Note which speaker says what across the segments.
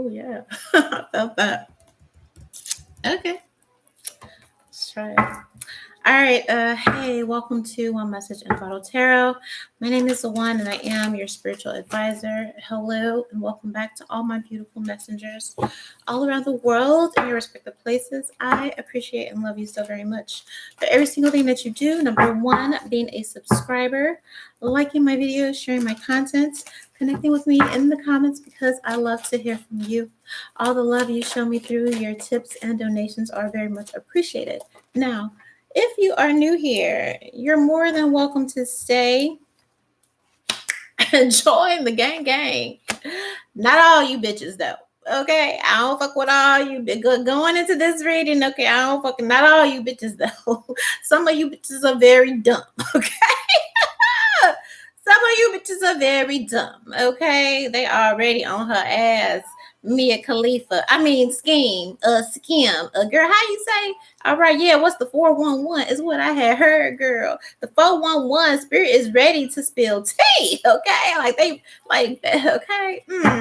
Speaker 1: Oh, yeah. I felt that. Okay. Let's try it. All right. Hey, welcome to One Message in Bottle Tarot. My name is O.N.E, and I am your spiritual advisor. Hello, and welcome back to all my beautiful messengers all around the world in your respective places. I appreciate and love you so very much for every single thing that you do. Number one, being a subscriber, liking my videos, sharing my content, connecting with me in the comments because I love to hear from you. All the love you show me through your tips and donations are very much appreciated. Now, if you are new here, you're more than welcome to stay and join the gang. Not all you bitches, though. Okay, I don't fuck with all you going into this reading. Okay, I don't fucking not all you bitches though. Some of you bitches are very dumb. Okay, some of you bitches are very dumb. Okay, they already on her ass. Mia Khalifa. I mean, Schem. Girl, how you say? All right, yeah, what's the 411 is what I had heard, girl. The 411 spirit is ready to spill tea, okay? Okay.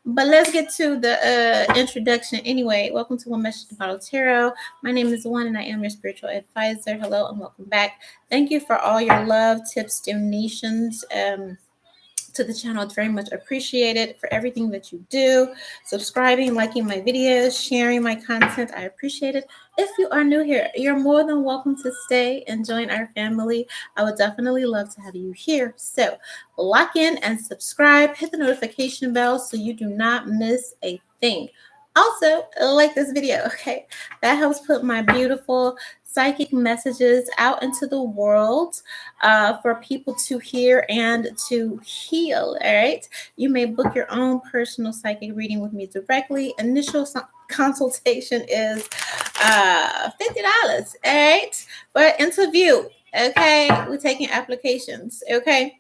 Speaker 1: But let's get to the introduction. Anyway, welcome to One Message Bottle Tarot. My name is O.N.E, and I am your spiritual advisor. Hello and welcome back. Thank you for all your love, tips, donations, to the channel. It's very much appreciated for everything that you do. Subscribing, liking my videos, sharing my content. I appreciate it. If you are new here, you're more than welcome to stay and join our family. I would definitely love to have you here. So lock in and subscribe. Hit the notification bell so you do not miss a thing. Also, like this video, okay? That helps put my beautiful psychic messages out into the world for people to hear and to heal, all right? You may book your own personal psychic reading with me directly. Initial consultation is $50, all right? For interview, okay? We're taking applications, okay?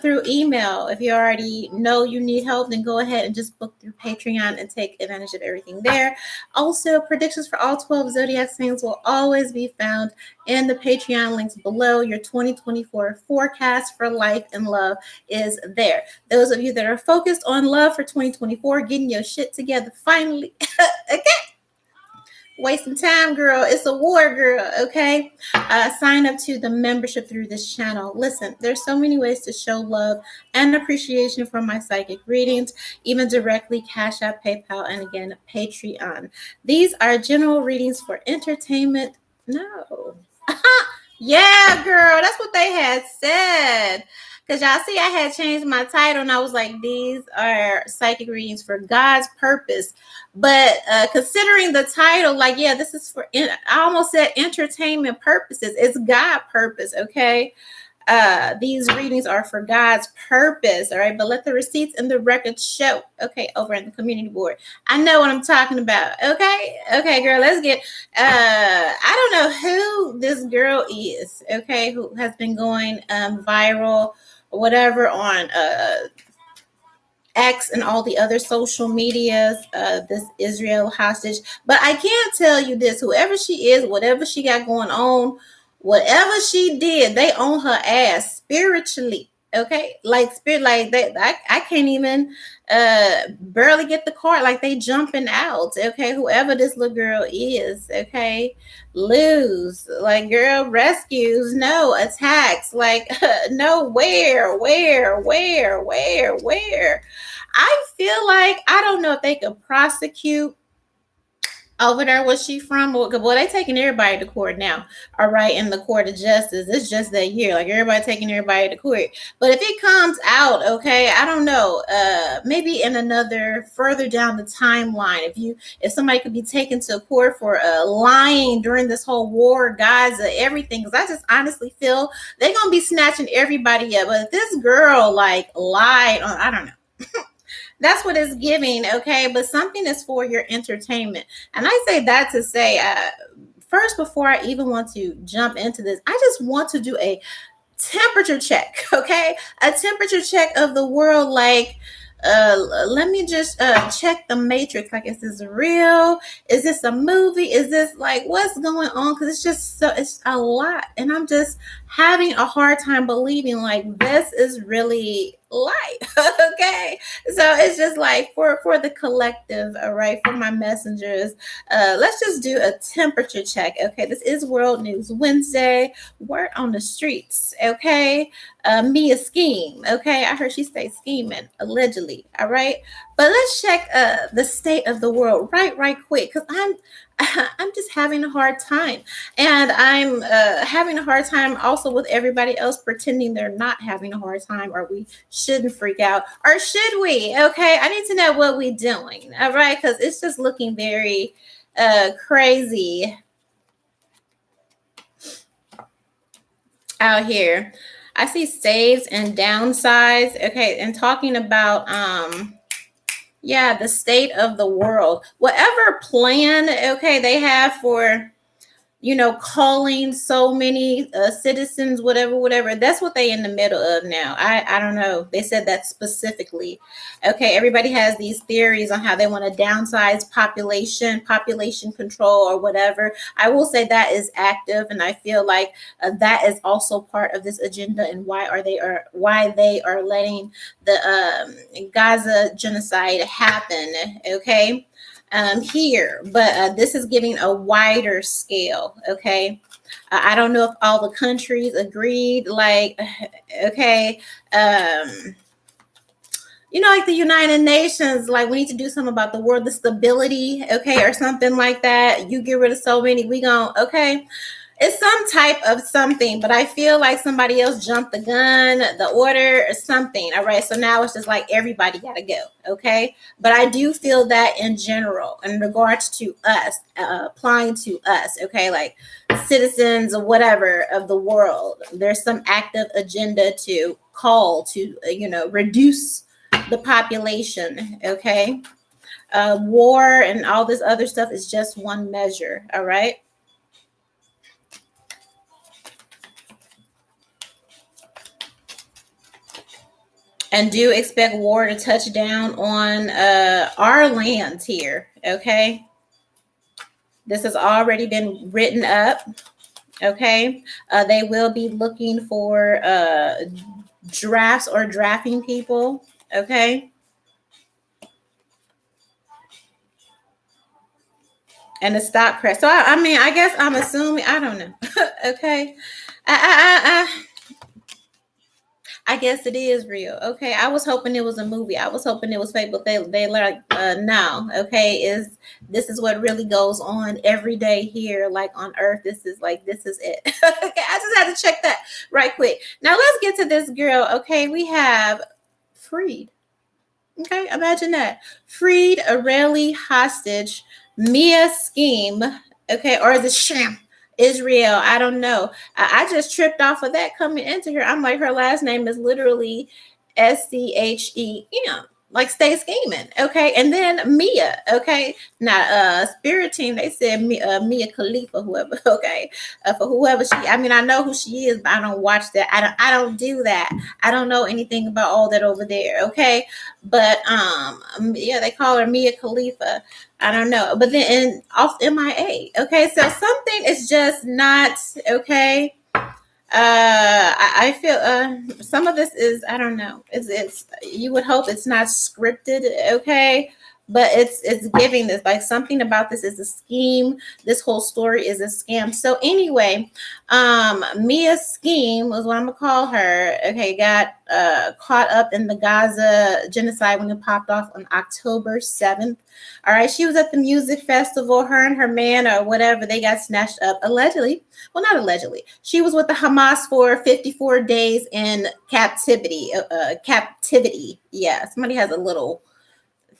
Speaker 1: Through email. If you already know you need help, then go ahead and just book through Patreon and take advantage of everything there. Also, predictions for all 12 zodiac signs will always be found in the Patreon links below. Your 2024 forecast for life and love is there. Those of you that are focused on love for 2024, getting your shit together finally. Okay. Wasting time, girl. It's a war, girl. Okay. Sign up to the membership through this channel. Listen, there's so many ways to show love and appreciation for my psychic readings, even directly Cash App, PayPal, and again, Patreon. These are general readings for entertainment. No. Yeah, girl. That's what they had said. Because y'all see, I had changed my title and I was like, these are psychic readings for God's purpose. But considering the title, like, yeah, this is for, I almost said entertainment purposes. It's God purpose, okay? These readings are for God's purpose, all right? But let the receipts and the records show, okay, over in the community board. I know what I'm talking about, okay? Okay, girl, let's get, I don't know who this girl is, okay, who has been going viral or whatever on X and all the other social medias, this Israel hostage. But I can tell you this, whoever she is, whatever she got going on, whatever she did, they own her ass spiritually. Okay, like spirit, like that. I can't even barely get the card. Like they jumping out. Okay, whoever this little girl is. Okay, lose. Like girl, rescues. No attacks. Like no. Where? I feel like I don't know if they could prosecute over there. Was she from? Well, they taking everybody to court now. All right, in the court of justice. It's just that year. Like everybody taking everybody to court. But if it comes out, okay, I don't know. Maybe in another further down the timeline, if somebody could be taken to court for lying during this whole war, Gaza, everything. Because I just honestly feel they're gonna be snatching everybody up. But if this girl like lied on, I don't know. That's what it's giving, okay? But something is for your entertainment. And I say that to say, first, before I even want to jump into this, I just want to do a temperature check, okay? A temperature check of the world, like, let me just check the matrix. Like, is this real? Is this a movie? Is this like, what's going on? Because it's just it's a lot. And I'm just having a hard time believing like this is really life. Okay, so it's just like for the collective, all right, for my messengers, let's just do a temperature check. Okay, this is World News Wednesday. Word on the streets. Okay, Mia scheme. Okay, I heard she stay scheming allegedly. All right, but let's check the state of the world right quick, because I'm just having a hard time, and I'm having a hard time also with everybody else pretending they're not having a hard time, or we shouldn't freak out, or should we? Okay, I need to know what we're doing. All right, because it's just looking very crazy out here. I see saves and downsides. Okay, and talking about yeah, the state of the world. Whatever plan, okay, they have for, calling so many citizens, whatever. That's what they in the middle of now. I don't know. They said that specifically. Okay, everybody has these theories on how they want to downsize population control, or whatever. I will say that is active, and I feel like that is also part of this agenda, and why they are letting the Gaza genocide happen. Okay, here, but this is giving a wider scale. Okay, I don't know if all the countries agreed. Like, okay, like the United Nations, like we need to do something about the world, the stability, okay, or something like that. You get rid of so many, we gon' okay. It's some type of something, but I feel like somebody else jumped the gun, the order, or something. All right, so now it's just like everybody got to go. Okay, but I do feel that in general, in regards to us, applying to us. Okay, like citizens or whatever of the world, there's some active agenda to call to, reduce the population. Okay, war and all this other stuff is just one measure. All right. And do expect war to touch down on our lands here. Okay, this has already been written up. Okay, they will be looking for drafts or drafting people. Okay, and the stock crash. So I mean, I guess I'm assuming. I don't know. Okay, I guess it is real. Okay, I was hoping it was a movie. I was hoping it was fake, but they like no. Okay, this is what really goes on every day here, like on Earth. This is it. Okay, I just had to check that right quick. Now let's get to this girl. Okay, we have freed. Okay, imagine that, freed Israeli hostage Mia scheme. Okay, or is it Schem? Israel, I don't know. I just tripped off of that coming into here. I'm like, her last name is literally Schem, like stay scheming. Okay, and then Mia. Okay, now Spirit Team, they said Mia Khalifa, whoever. Okay, for whoever she. I mean, I know who she is, but I don't watch that. I don't do that. I don't know anything about all that over there. Okay, but yeah, they call her Mia Khalifa. I don't know, but then off MIA. Okay, so something is just not okay. I feel some of this is, I don't know. It's you would hope it's not scripted. Okay, but it's giving this like something about this is a scheme. This whole story is a scam. So anyway, Mia's scheme was what I'm gonna call her. Okay, got caught up in the Gaza genocide when it popped off on October 7th. All right, she was at the music festival. Her and her man or whatever, they got snatched up allegedly. Well, not allegedly. She was with the Hamas for 54 days in captivity. Captivity. Yeah, somebody has a little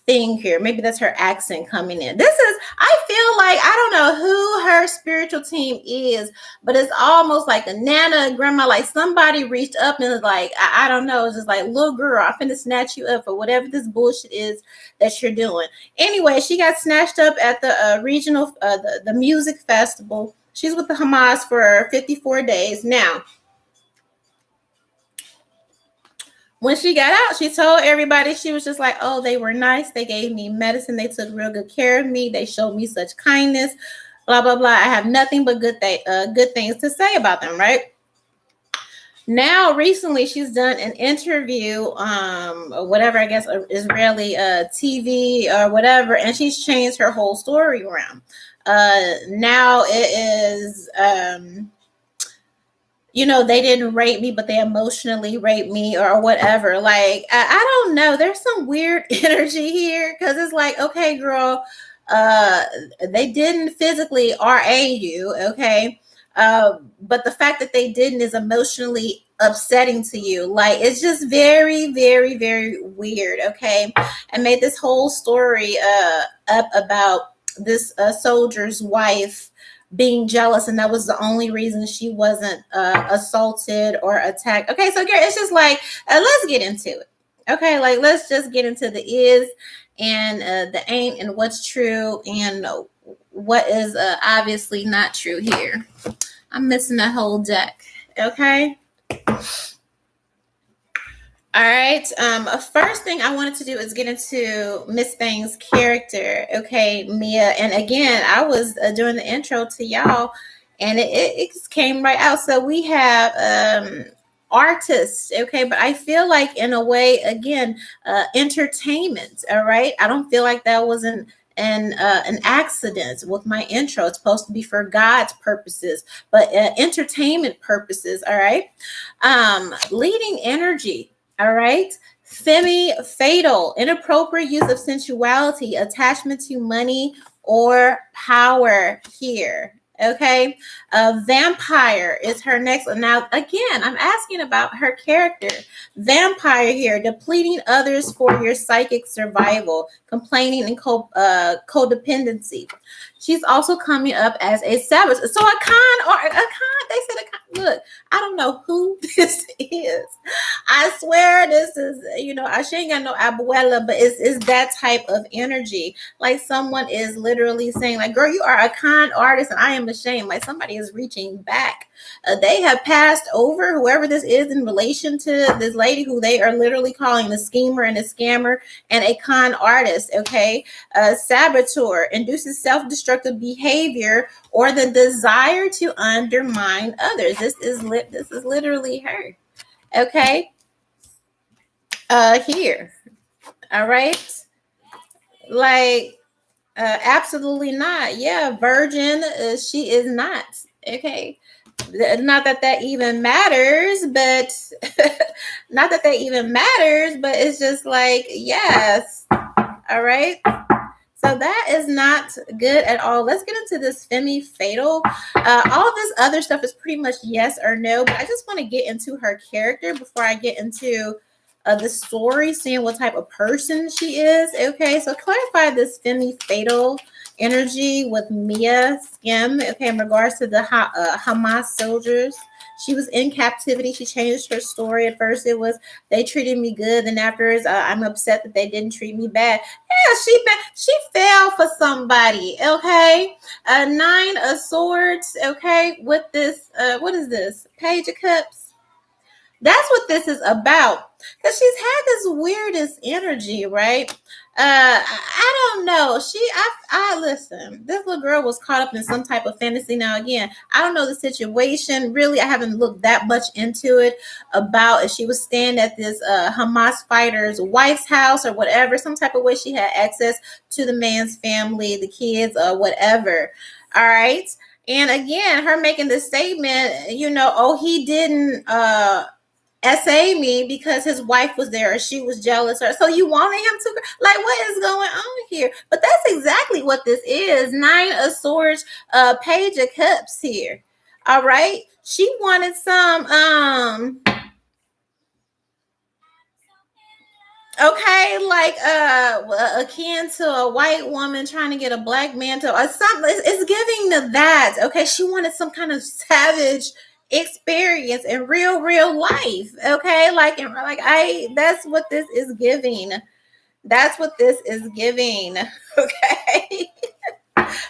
Speaker 1: thing here. Maybe that's her accent coming in. I feel like, I don't know who her spiritual team is, but it's almost like a nana, a grandma, like somebody reached up and was like, I don't know, it's just like, little girl, I'm finna snatch you up for whatever this bullshit is that you're doing. Anyway, she got snatched up at the regional, the music festival. She's with the Hamas for 54 days. Now, when she got out, she told everybody, she was just like, oh, they were nice. They gave me medicine. They took real good care of me. They showed me such kindness, blah, blah, blah. I have nothing but good things to say about them, right? Now recently she's done an interview, or whatever, I guess Israeli TV or whatever, and she's changed her whole story around. Now it is they didn't rape me, but they emotionally raped me or whatever. Like, I don't know. There's some weird energy here because it's like, okay, girl, they didn't physically RA you, okay? But the fact that they didn't is emotionally upsetting to you. Like, it's just very, very, very weird, okay? I made this whole story up about this soldier's wife being jealous, and that was the only reason she wasn't assaulted or attacked. Okay, so it's just like, let's get into it. Okay, like, let's just get into the is and the ain't and what's true and what is obviously not true here. I'm missing a whole deck. Okay. All right. First thing I wanted to do is get into Miss Thing's character. Okay, Mia. And again, I was doing the intro to y'all, and it just came right out. So we have artists. Okay, but I feel like in a way, again, entertainment. All right. I don't feel like that was an accident with my intro. It's supposed to be for God's purposes, but entertainment purposes. All right. Leading energy. All right. Femi fatal, inappropriate use of sensuality, attachment to money or power here. Okay. Vampire is her next. Now, again, I'm asking about her character. Vampire here, depleting others for your psychic survival, complaining and codependency. She's also coming up as a savage. So a con, they said a con. Look, I don't know who this is. I swear this is, she ain't got no abuela, but it's that type of energy. Like someone is literally saying, like, girl, you are a con artist and I am ashamed. Like somebody is reaching back. They have passed over whoever this is in relation to this lady who they are literally calling a schemer and a scammer and a con artist. Okay. Saboteur induces self-destructive behavior or the desire to undermine others. This is literally her. Okay. Here. All right. Like, absolutely not. Yeah. Virgin. She is not. Okay. Not that even matters, but it's just like, yes. All right. So that is not good at all. Let's get into this Femi fatal. All this other stuff is pretty much yes or no, but I just want to get into her character before I get into the story, seeing what type of person she is. Okay, so clarify this Femi fatal energy with Mia Schem. Okay, in regards to the Hamas soldiers. She was in captivity. She changed her story. At first, it was they treated me good, and afterwards, I'm upset that they didn't treat me bad. Yeah, she fell for somebody. Okay, 9 of Swords. Okay, with this, what is this? Page of Cups. That's what this is about. Because she's had this weirdest energy, right? I don't know. I listen. This little girl was caught up in some type of fantasy. Now, again, I don't know the situation. Really, I haven't looked that much into it about if she was staying at this Hamas fighter's wife's house or whatever. Some type of way she had access to the man's family, the kids, or whatever. All right. And again, her making this statement, he didn't SA me because his wife was there or she was jealous or so you wanted him to, like, what is going on here? But that's exactly what this is. 9 of Swords, Page of Cups here. All right. She wanted some okay, like akin to a white woman trying to get a black man to or something. It's giving to that. Okay, she wanted some kind of savage experience in real life. Okay, that's what this is giving. That's what this is giving. Okay,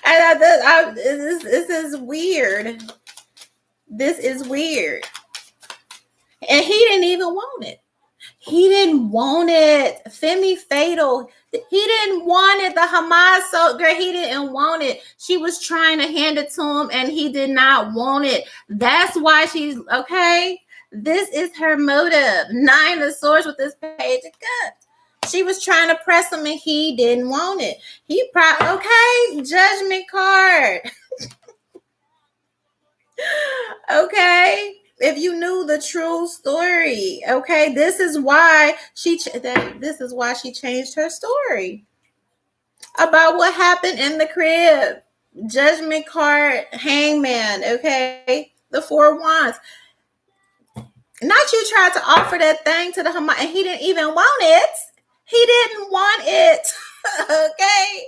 Speaker 1: and this is weird. This is weird, and he didn't even want it. He didn't want it. Femi fatal. He didn't want it. The Hamas soldier, he didn't want it. She was trying to hand it to him and he did not want it. That's why she's okay. This is her motive. 9 of Swords with this Page of Cups. She was trying to press him and he didn't want it. He probably, okay, Judgment card. Okay. If you knew the true story, okay, this is why she changed her story about what happened in the crib. Judgment card, Hangman, okay, the 4 Wands. Not you tried to offer that thing to the Hamas and he didn't even want it. He didn't want it. Okay.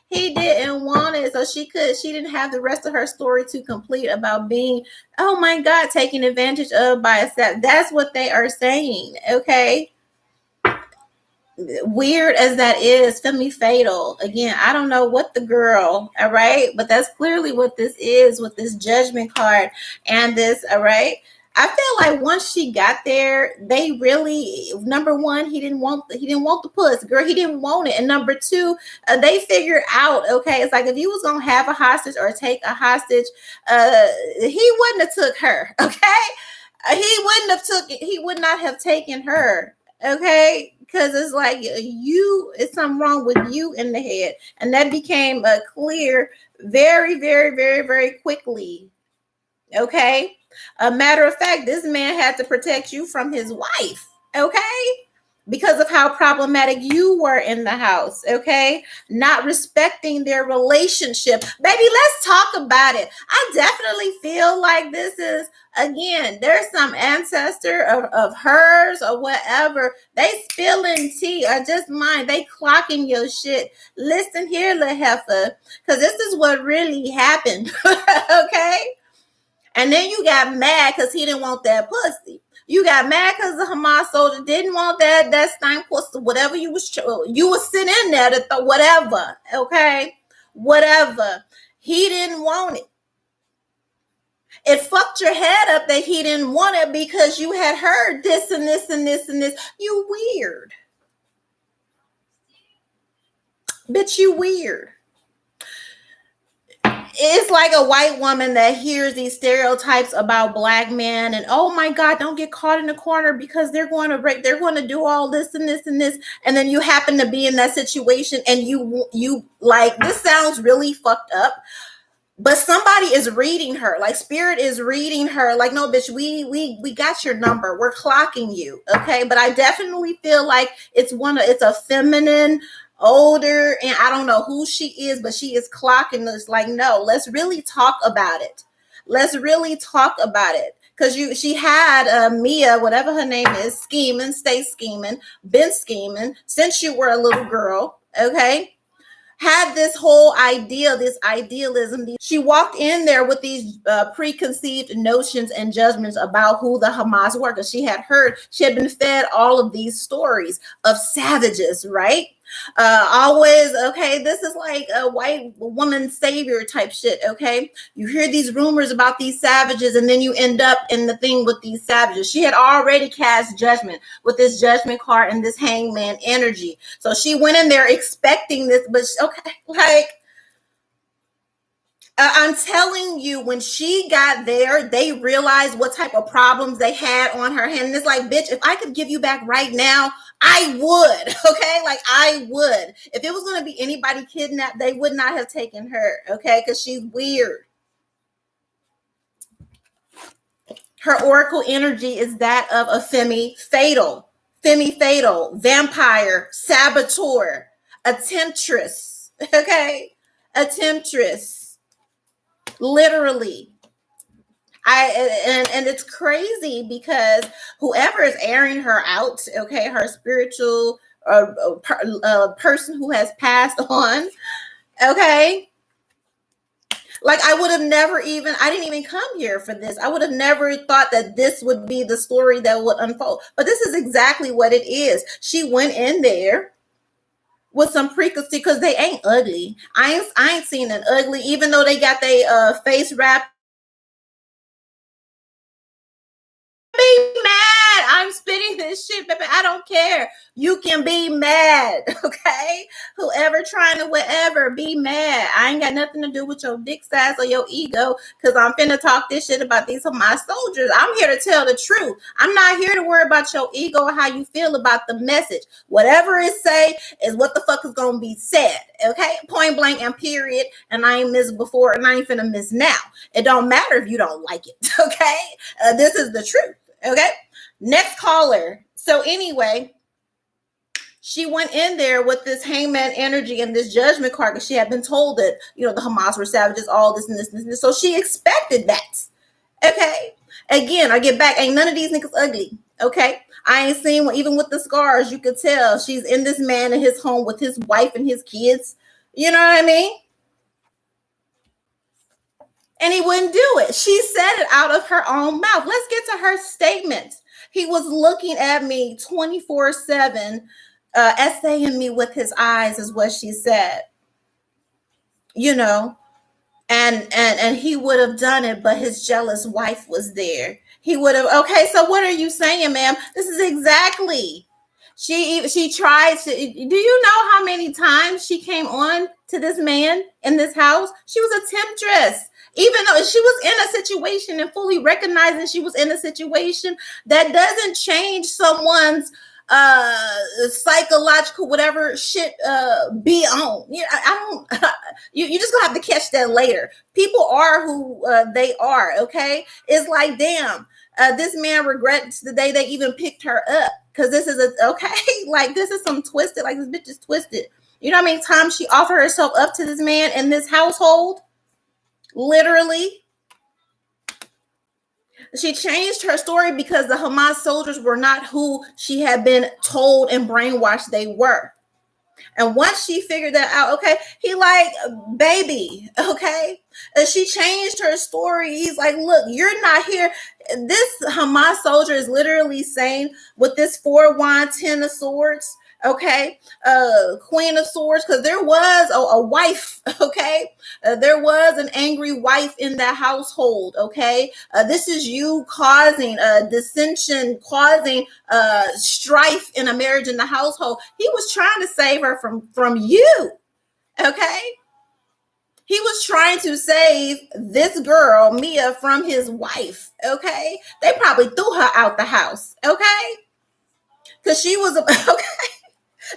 Speaker 1: He didn't want it. So she didn't have the rest of her story to complete about being, oh my God, taken advantage of by a set. That's what they are saying. Okay. Weird as that is, femi fatal. Again, I don't know what the girl, all right, but that's clearly what this is with this Judgment card and this, all right. I feel like once she got there, they really, number one, he didn't want the puss, girl. He didn't want it, and number two, they figured out. Okay, it's like if you was gonna have a hostage or take a hostage, he wouldn't have took her. Okay, he would not have taken her. Okay, because it's like it's something wrong with you in the head, and that became clear very, very, very, very quickly. Okay. A matter of fact, this man had to protect you from his wife, okay? Because of how problematic you were in the house, okay? Not respecting their relationship. Baby, let's talk about it. I definitely feel like this is, again, there's some ancestor of hers or whatever. They spilling tea or just mine. They clocking your shit. Listen here, little heifer, because this is what really happened, okay? And then you got mad because he didn't want that pussy. You got mad because the Hamas soldier didn't want that stank pussy. Whatever you was sitting in there to whatever. Okay, whatever. He didn't want it. It fucked your head up that he didn't want it because you had heard this and this and this and this. You weird, bitch. You weird. It's like a white woman that hears these stereotypes about black men and, oh my God, don't get caught in the corner because they're going to do all this and this and this. And then you happen to be in that situation and you like, this sounds really fucked up, but somebody is reading her, like spirit is reading her, like, no, bitch, we got your number. We're clocking you. Okay. But I definitely feel like it's a feminine, older, and I don't know who she is, but she is clocking us like, no, let's really talk about it. Let's really talk about it. Because she had Mia, whatever her name is, scheming, stay scheming, been scheming since you were a little girl. Okay. Had this whole idea, this idealism. She walked in there with these preconceived notions and judgments about who the Hamas were, because she had been fed all of these stories of savages, right? Always, okay, this is like a white woman savior type shit, okay? You hear these rumors about these savages, and then you end up in the thing with these savages. She had already cast judgment with this Judgment card and this Hangman energy. So she went in there expecting this, but okay, like, I'm telling you, when she got there, they realized what type of problems they had on her hand. And it's like, bitch, if I could give you back right now, I would. Okay. Like, I would. If it was going to be anybody kidnapped, they would not have taken her. Okay. Because she's weird. Her oracle energy is that of a femi fatal, vampire, saboteur, a temptress. Okay. A temptress. Literally. And it's crazy because whoever is airing her out, okay, her spiritual person who has passed on, okay, like I didn't even come here for this. I would have never thought that this would be the story that would unfold, but this is exactly what it is. She went in there with some preconceived, because they ain't ugly. I ain't seen an ugly, even though they got their face wrapped. Be mad. I'm I'm spitting this shit, baby. I don't care. You can be mad, okay? Whoever trying to whatever, be mad. I ain't got nothing to do with your dick size or your ego, because I'm finna talk this shit about these Hamas soldiers. I'm here to tell the truth. I'm not here to worry about your ego or how you feel about the message. Whatever it say is what the fuck is gonna be said, okay? Point blank and period. And I ain't missed before, and I ain't finna miss now. It don't matter if you don't like it, okay? This is the truth, okay? Next caller. So anyway, she went in there with this hangman energy and this judgment card because she had been told that, you know, the Hamas were savages, all this and this and this. So she expected that, okay? Again, I get back, ain't none of these niggas ugly, okay? I ain't seen one, even with the scars, you could tell she's in this man in his home with his wife and his kids. You know what I mean? And he wouldn't do it. She said it out of her own mouth. Let's get to her statement. He was looking at me 24/7, essaying me with his eyes, is what she said. You know, and he would have done it, but his jealous wife was there. He would have. Okay, so what are you saying, ma'am? This is exactly. She tried to. Do you know how many times she came on to this man in this house? She was a temptress. Even though she was in a situation and fully recognizing she was in a situation, that doesn't change someone's psychological whatever shit be on. You know, I don't. You just gonna have to catch that later. People are who they are. Okay, it's like damn. This man regrets the day they even picked her up, because this is like this is some twisted. Like this bitch is twisted. You know how many times she offered herself up to this man in this household? Literally. She changed her story because the Hamas soldiers were not who she had been told and brainwashed they were. And once she figured that out, okay, he like, baby, okay? And she changed her story. He's like, look, you're not here. This Hamas soldier is literally saying with this 4 wands, 10 of swords, okay, Queen of Swords, because there was a wife, okay, there was an angry wife in that household, okay. This is you causing dissension, causing strife in a marriage in the household. He was trying to save her from you, okay. He was trying to save this girl, Mia, from his wife, okay. They probably threw her out the house, okay, because she was okay.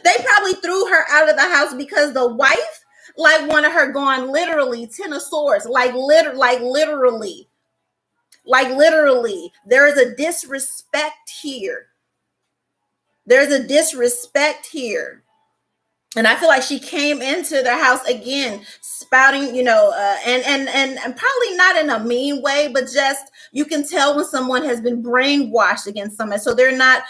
Speaker 1: They probably threw her out of the house because the wife like wanted her gone. Literally 10 of swords, like literally there is a disrespect here. There's a disrespect here. And I feel like she came into the house again, spouting, you know, and probably not in a mean way, but just you can tell when someone has been brainwashed against someone. So they're not,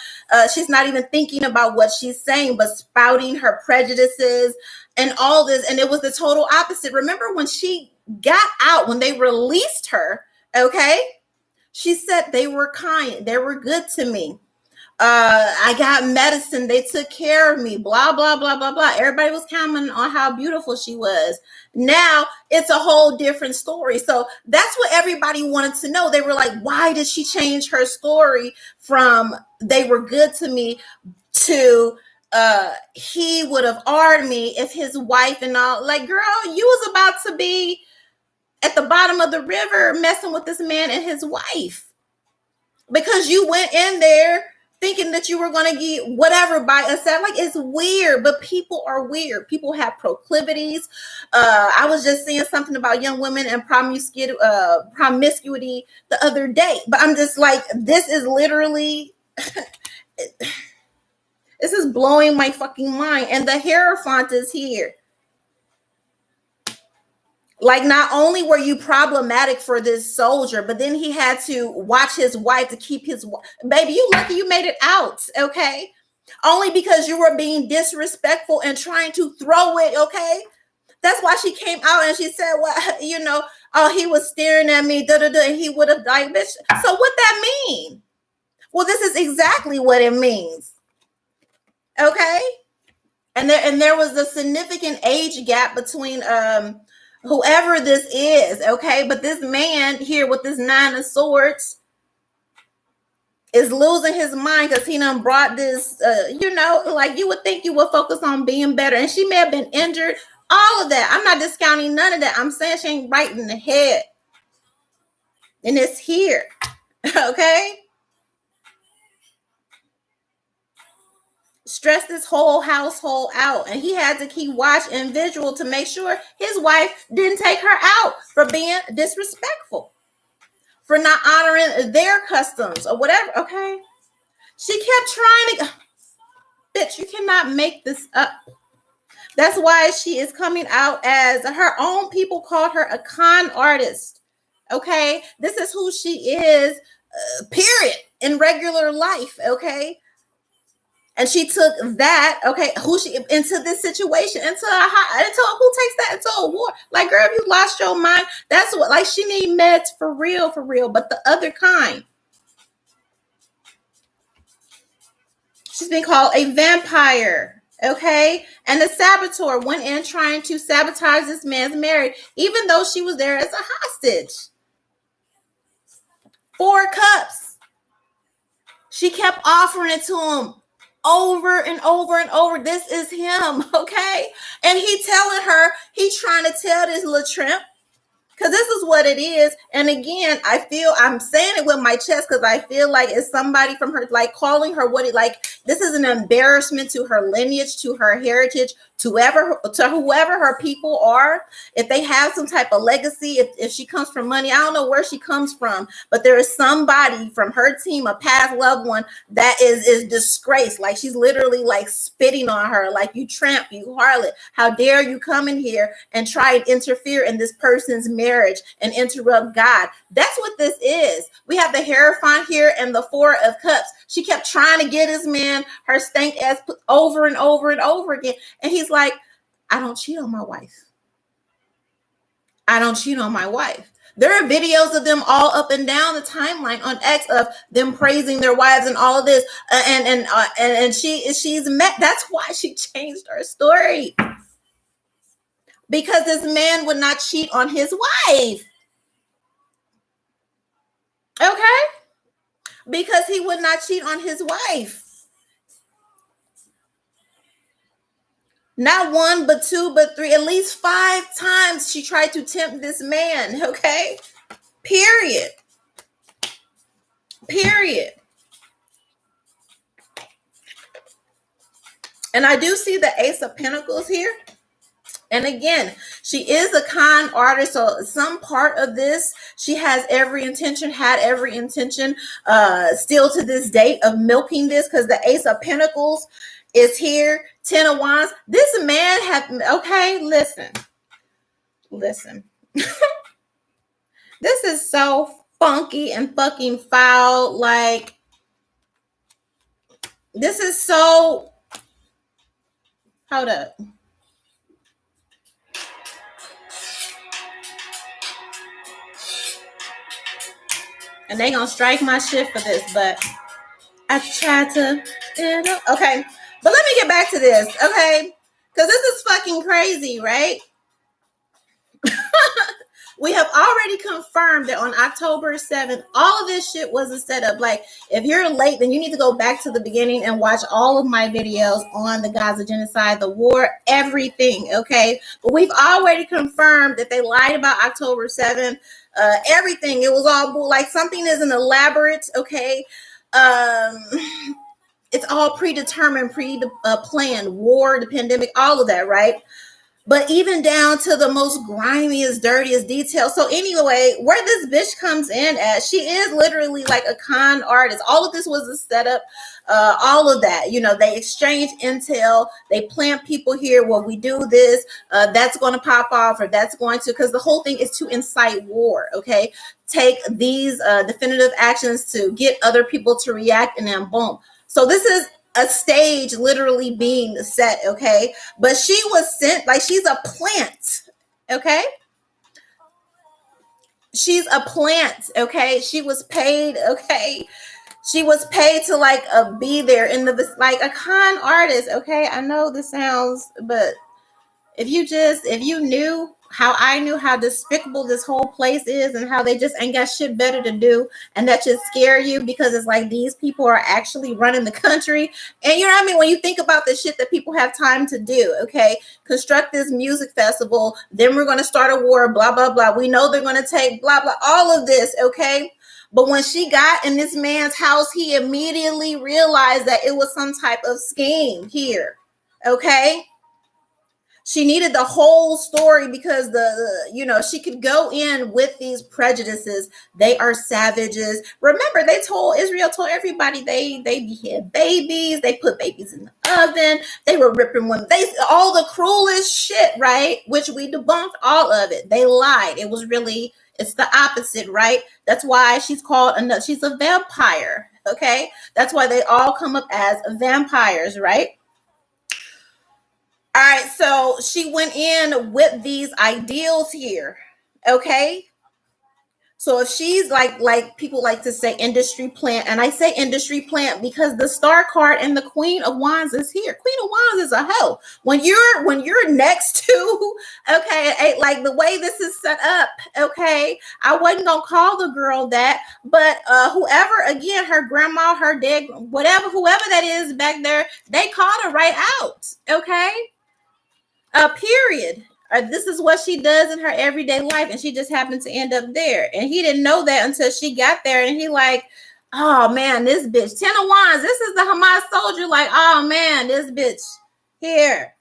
Speaker 1: she's not even thinking about what she's saying, but spouting her prejudices and all this. And it was the total opposite. Remember when she got out, when they released her, okay, she said they were kind, they were good to me. I got medicine. They took care of me. Blah, blah, blah, blah, blah. Everybody was commenting on how beautiful she was. Now it's a whole different story. So that's what everybody wanted to know. They were like, why did she change her story from they were good to me to he would have armed me if his wife and all? Like, girl, you was about to be at the bottom of the river messing with this man and his wife because you went in there thinking that you were going to get whatever by a set. Like, it's weird, but people are weird. People have proclivities. I was just saying something about young women and promiscuity the other day, but I'm just like, this is literally, this is blowing my fucking mind. And the Hierophant is here. Like, not only were you problematic for this soldier, but then he had to watch his wife to keep his baby. You lucky you made it out, okay? Only because you were being disrespectful and trying to throw it, okay? That's why she came out and she said, well, you know, oh, he was staring at me, and he would have died, bitch. So what that mean? Well, this is exactly what it means, okay? And there was a significant age gap between whoever this is, okay? But this man here with this 9 of swords, is losing his mind because he done brought this, like you would think you would focus on being better. And she may have been injured, all of that. I'm not discounting none of that. I'm saying she ain't right in the head. And it's here, okay? Stressed this whole household out. And he had to keep watch and visual to make sure his wife didn't take her out for being disrespectful, for not honoring their customs or whatever, okay? She kept trying to, bitch, you cannot make this up. That's why she is coming out as her own people called her a con artist, okay? This is who she is, period, in regular life, okay? And she took that, okay, into this situation, into who takes that into a war? Like, girl, if you lost your mind, that's what, like, she need meds for real, but the other kind. She's been called a vampire, okay? And the saboteur went in trying to sabotage this man's marriage, even though she was there as a hostage. 4 cups. She kept offering it to him over and over and over. This is him, okay? And he telling her, he trying to tell this little trimp, because this is what it is. And again, I'm saying it with my chest because I feel like it's somebody from her, like calling her this is an embarrassment to her lineage, to her heritage, to whoever her people are. If they have some type of legacy, if she comes from money, I don't know where she comes from, but there is somebody from her team, a past loved one, that is disgraced. Like, she's literally like spitting on her, like, you tramp, you harlot, how dare you come in here and try and interfere in this person's marriage and interrupt God. That's what this is. We have the Hierophant here and the 4 of Cups. She kept trying to get his man her stank ass over and over and over again. And he's like, I don't cheat on my wife. I don't cheat on my wife. There are videos of them all up and down the timeline on X of them praising their wives and all of this. And she's met. That's why she changed her story. Because this man would not cheat on his wife. Okay? Because he would not cheat on his wife. Not 1, but 2, but 3, at least 5 times she tried to tempt this man, okay? Period. And I do see the Ace of Pentacles here. And again, she is a con artist, so some part of this, she had every intention, still to this date of milking this, because the Ace of Pentacles is here, 10 of Wands. This man okay, listen. This is so funky and fucking foul. Like, this is so, hold up. And they gonna strike my shit for this, but I tried to, okay. But let me get back to this, okay? Because this is fucking crazy, right? We have already confirmed that on October 7th, all of this shit was a setup. Like, if you're late, then you need to go back to the beginning and watch all of my videos on the Gaza genocide, the war, everything, okay? But we've already confirmed that they lied about October 7th. Everything. It was all like something isn't elaborate, okay? It's all predetermined, planned, war, the pandemic, all of that, right? But even down to the most grimiest, dirtiest details. So anyway, where this bitch comes in at, she is literally like a con artist. All of this was a setup, all of that. They exchange intel, they plant people here. Well, we do this, that's going to pop off, or that's going to, because the whole thing is to incite war, okay? Take these definitive actions to get other people to react, and then boom. So this is a stage literally being set, okay? But she was sent, like, she's a plant, okay? She's a plant, okay? She was paid, okay? She was paid to, like, be there in the, like, a con artist, okay? I know this sounds, but if you knew how I knew how despicable this whole place is and how they just ain't got shit better to do, and that should scare you because it's like these people are actually running the country. And you know what I mean? When you think about the shit that people have time to do, okay, construct this music festival, then we're going to start a war, blah, blah, blah. We know they're going to take blah, blah, all of this, okay? But when she got in this man's house, he immediately realized that it was some type of scheme here, okay? She needed the whole story because she could go in with these prejudices. They are savages. Remember, Israel told everybody they had babies. They put babies in the oven. They were ripping women. All the cruelest shit, right? Which we debunked all of it. They lied. It's the opposite, right? That's why she's a vampire. Okay. That's why they all come up as vampires, right? All right, so she went in with these ideals here, okay? So if she's like people like to say industry plant, and I say industry plant because the star card and the Queen of Wands is here. Queen of Wands is a hoe. When you're next to, okay, like the way this is set up, okay, I wasn't gonna call the girl that, but whoever, again, her grandma, her dad, whoever that is back there, they called her right out, okay? Period. This is what she does in her everyday life, and she just happened to end up there. And he didn't know that until she got there, and he like, oh man, this bitch. 10 of Wands. This is the Hamas soldier. Like, oh man, this bitch here.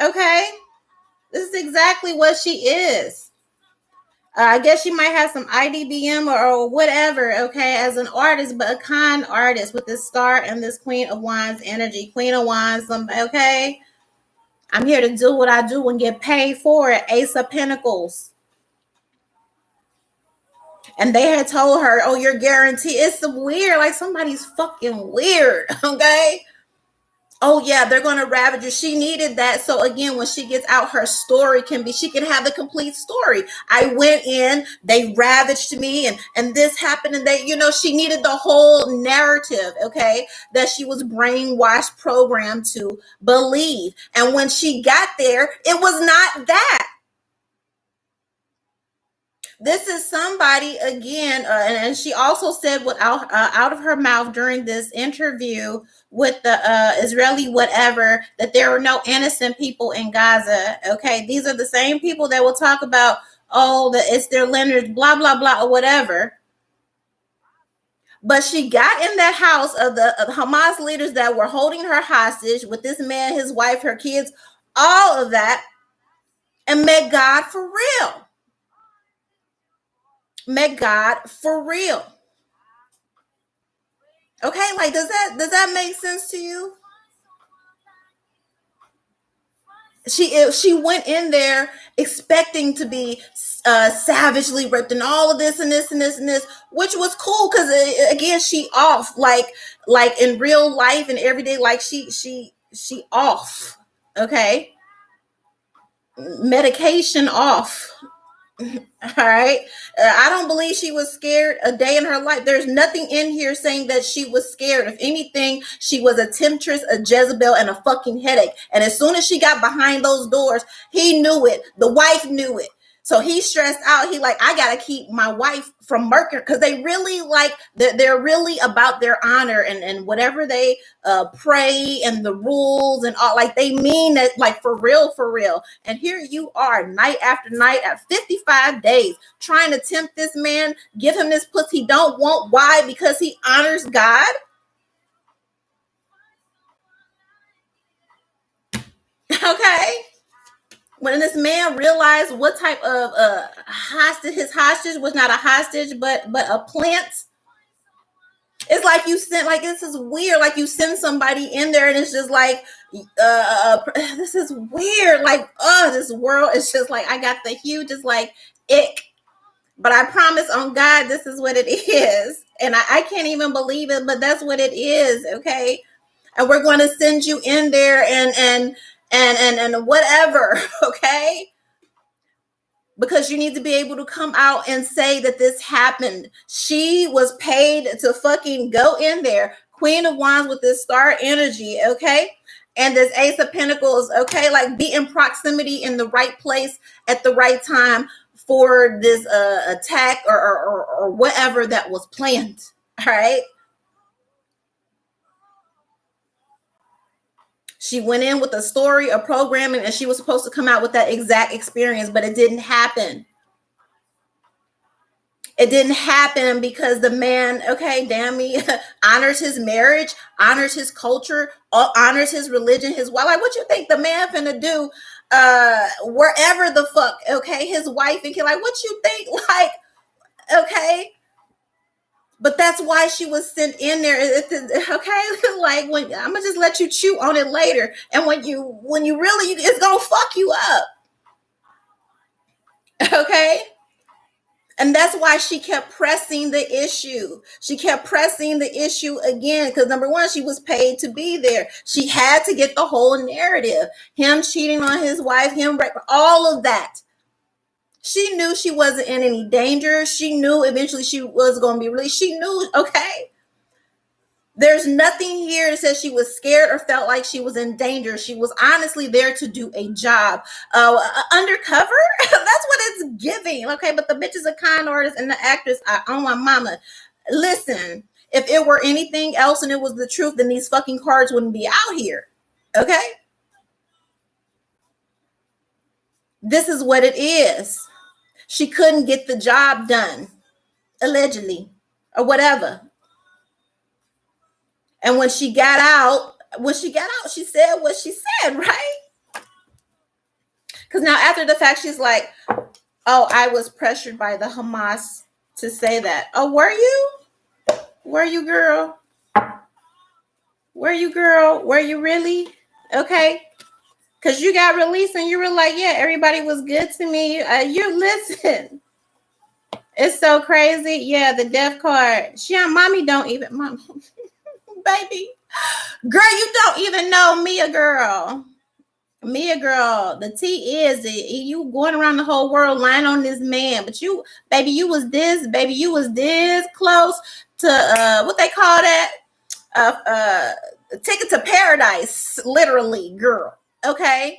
Speaker 1: Okay, this is exactly what she is. I guess she might have some IDBM or whatever, okay, as an artist, but a con artist with this star and this Queen of Wands energy. Queen of Wands, okay. I'm here to do what I do and get paid for it. Ace of Pentacles. And they had told her, oh, you're guaranteed. It's weird. Like somebody's fucking weird. Okay. Oh yeah, they're going to ravage you. She needed that. So again, when she gets out, her story she can have the complete story. I went in, they ravaged me and this happened. And she needed the whole narrative. Okay. That she was brainwashed, programmed to believe. And when she got there, it was not that. This is somebody again, and she also said out of her mouth during this interview with the Israeli whatever, that there are no innocent people in Gaza. Okay, these are the same people that will talk about, it's their lenders, blah blah blah, or whatever. But she got in that house of the Hamas leaders that were holding her hostage with this man, his wife, her kids, all of that, and met God for real. Met God for real. Okay, like does that make sense to you? She went in there expecting to be savagely ripped and all of this and this and this and this, which was cool because again, she off like in real life and everyday, like she off. Okay, medication off. All right. I don't believe she was scared a day in her life. There's nothing in here saying that she was scared. If anything, she was a temptress, a Jezebel, and a fucking headache. And as soon as she got behind those doors, he knew it. The wife knew it. So he stressed out. He like, I got to keep my wife from murder, because they really they're really about their honor and whatever they pray and the rules and all, like they mean that, like for real. And here you are night after night at 55 days trying to tempt this man, give him this pussy he don't want. Why? Because he honors God. Okay. When this man realized what type of hostage, his hostage was not a hostage, but a plant. It's like you sent, like, this is weird. Like you send somebody in there and it's just like, this is weird. Like, this world is just like, I got the hugest like ick. But I promise on God, this is what it is. And I can't even believe it, but that's what it is. Okay. And we're going to send you in there and whatever, okay? Because you need to be able to come out and say that this happened. She was paid to fucking go in there. Queen of Wands with this star energy, okay? And this Ace of Pentacles, okay, like be in proximity in the right place at the right time for this attack or whatever that was planned. All right. She went in with a story, a programming, and she was supposed to come out with that exact experience, but it didn't happen. It didn't happen because the man, okay, damn me, honors his marriage, honors his culture, honors his religion, his wife. Like, what you think the man finna do wherever the fuck, okay, his wife and kid, like, what you think, like, okay? But that's why she was sent in there, okay? Like, when I'm gonna just let you chew on it later, and when you really, it's gonna fuck you up, okay? And that's why she kept pressing the issue. She kept pressing the issue again because, number one, she was paid to be there. She had to get the whole narrative. Him cheating on his wife, him, all of that. She knew she wasn't in any danger. She knew eventually she was going to be released. She knew, okay? There's nothing here that says she was scared or felt like she was in danger. She was honestly there to do a job. Undercover? That's what it's giving. Okay, but the bitch is a con artist and the actress, on my mama. Listen, if it were anything else and it was the truth, then these fucking cards wouldn't be out here. Okay? This is what it is. She couldn't get the job done, allegedly, or whatever. And when she got out, she said what she said, right? Because now after the fact, she's like, oh, I was pressured by the Hamas to say that. Oh, were you? Were you, girl? Were you, girl? Were you really? Okay. Because you got released and you were like, yeah, everybody was good to me. You listen. It's so crazy. Yeah, the death card. Mommy don't even, mom, baby. Girl, you don't even know Mia, girl. Mia, girl, the tea is you going around the whole world lying on this man, but you, baby, you was this close to what they call that, ticket to paradise, literally, girl. Okay,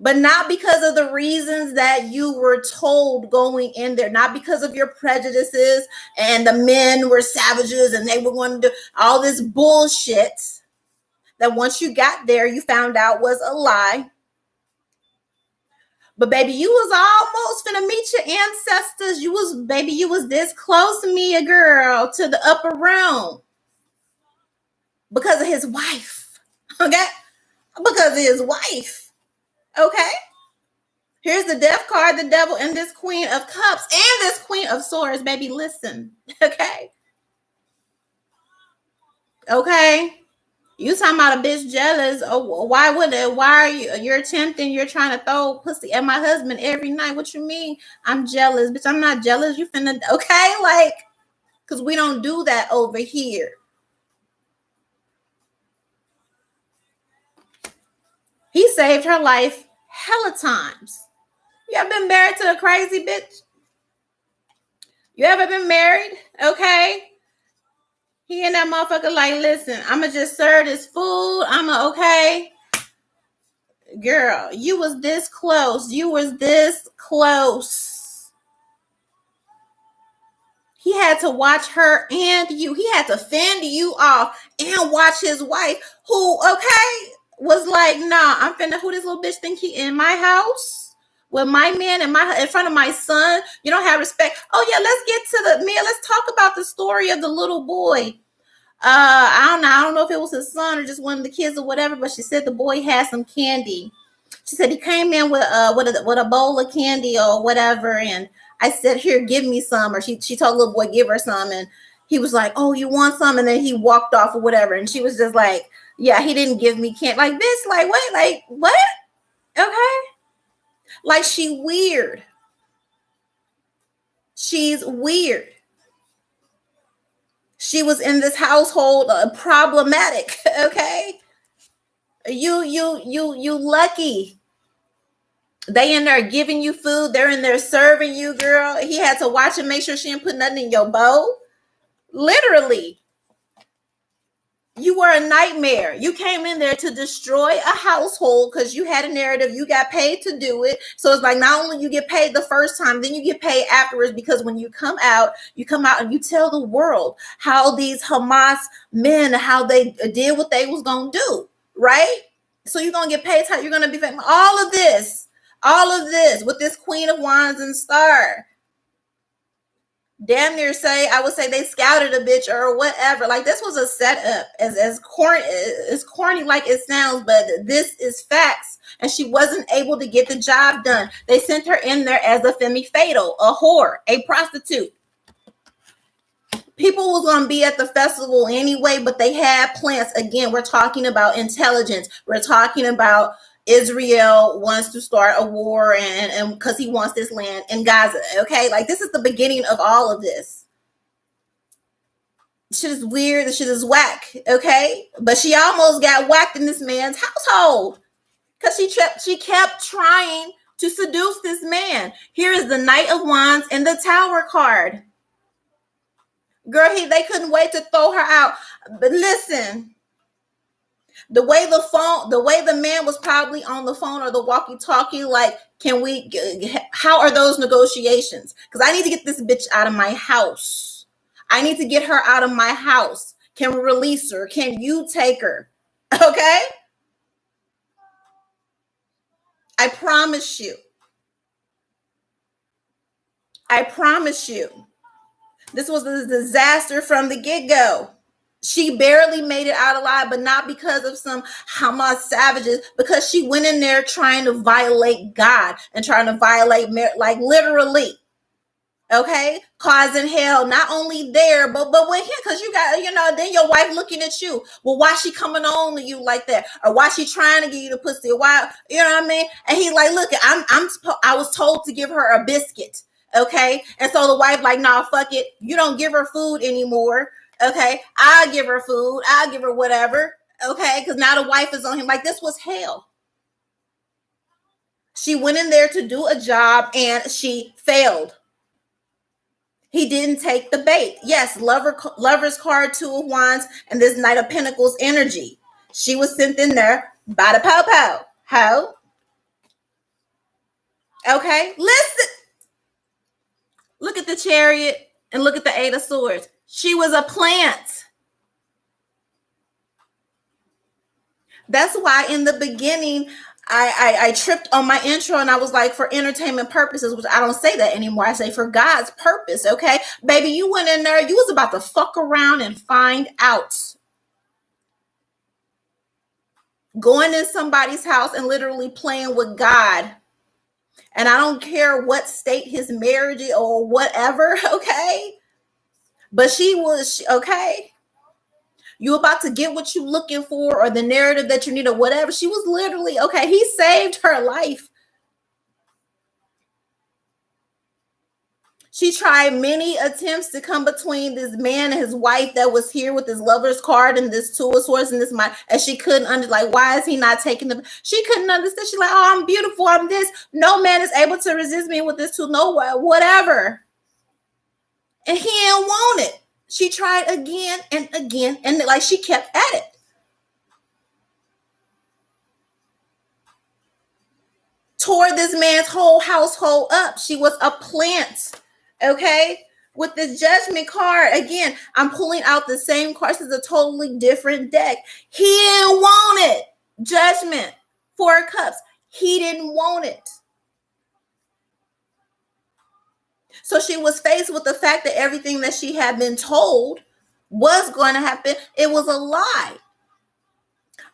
Speaker 1: but not because of the reasons that you were told going in there, not because of your prejudices and the men were savages and they were going to do all this bullshit that once you got there, you found out was a lie. But baby, you was almost finna meet your ancestors. You was this close to me, a girl, to the upper realm. Because of his wife. Okay? Because of his wife. Okay? Here's the death card, the devil, and this queen of cups, and this queen of swords. Baby, listen. Okay? Okay? You talking about a bitch jealous? Oh, why would it? Why are you? You're tempting. You're trying to throw pussy at my husband every night. What you mean? I'm jealous, bitch. I'm not jealous. You finna, okay? Like, because we don't do that over here. He saved her life hella times. You ever been married to a crazy bitch? You ever been married? Okay. He and that motherfucker like, listen, I'ma just serve this food. I'ma, okay. Girl, you was this close. You was this close. He had to watch her and you. He had to fend you off and watch his wife, who, okay, was like, nah, I'm finna, who this little bitch think he in my house? With my man in front of my son? You don't have respect. Oh yeah, let's get to the man. Let's talk about the story of the little boy. I don't know if it was his son or just one of the kids or whatever, but she said the boy had some candy. She said he came in with a bowl of candy or whatever, and I said, here, give me some. Or she told the little boy, give her some, and he was like, oh, you want some? And then he walked off or whatever, and she was just like, yeah, he didn't give me candy. Like, bitch, like, what? Like, what? Okay. Like, she weird. She's weird. She was in this household problematic. Okay. You lucky. They in there giving you food. They're in there serving you, girl. He had to watch and make sure she didn't put nothing in your bowl. Literally. You were a nightmare. You came in there to destroy a household because you had a narrative. You got paid to do it. So it's like not only you get paid the first time, then you get paid afterwards, because when you come out and you tell the world how these Hamas men, how they did what they was going to do, right? So you're going to get paid. You're going to be famous. All of this with this Queen of Wands and Star. Damn near I would say they scouted a bitch or whatever. Like, this was a setup, as corny like it sounds, but this is facts. And she wasn't able to get the job done. They sent her in there as a femme fatale, a whore, a prostitute. People was going to be at the festival anyway, but they had plans. Again, we're talking about intelligence. We're talking about Israel wants to start a war, and because he wants this land in Gaza. Okay, like, this is the beginning of all of this. Shit is weird. This shit is whack. Okay, but she almost got whacked in this man's household because she kept trying to seduce this man. Here is the Knight of Wands and the Tower card. Girl, they couldn't wait to throw her out. But listen. The way the man was probably on the phone or the walkie-talkie, like, how are those negotiations? Because I need to get this bitch out of my house. I need to get her out of my house. Can we release her? Can you take her? Okay? I promise you. This was a disaster from the get-go. She barely made it out alive, but not because of some Hamas savages, because she went in there trying to violate God and trying to violate, like, literally, okay, causing hell, not only there, but with him, because you got, then your wife looking at you. Well, why she coming on to you like that? Or why she trying to give you the pussy? Or why, you know what I mean? And he's like, look, I was told to give her a biscuit, okay? And so the wife like, nah, fuck it. You don't give her food anymore. Okay, I'll give her food. I'll give her whatever. Okay, because now the wife is on him. Like, this was hell. She went in there to do a job and she failed. He didn't take the bait. Yes, lover's card, Two of Wands, and this Knight of Pentacles energy. She was sent in there by the pow-pow. How? Okay, listen. Look at the Chariot and look at the Eight of Swords. She was a plant. That's why in the beginning, I tripped on my intro and I was like, for entertainment purposes, which I don't say that anymore. I say for God's purpose, okay? Baby, you went in there, you was about to fuck around and find out. Going in somebody's house and literally playing with God. And I don't care what state his marriage is or whatever, okay? But she was, okay, you about to get what you looking for or the narrative that you need or whatever. She was literally, okay, he saved her life. She tried many attempts to come between this man and his wife that was here with his lover's card and this Two of Swords and this mind. And she couldn't like, why is he not taking them? She couldn't understand. She's like, oh, I'm beautiful. I'm this. No man is able to resist me with this two, no, whatever. And he didn't want it. She tried again and again, and like she kept at it. Tore this man's whole household up. She was a plant, okay? With this Judgment card, again, I'm pulling out the same cards. This is a totally different deck. He didn't want it. Judgment, Four of Cups. He didn't want it. So she was faced with the fact that everything that she had been told was going to happen. It was a lie.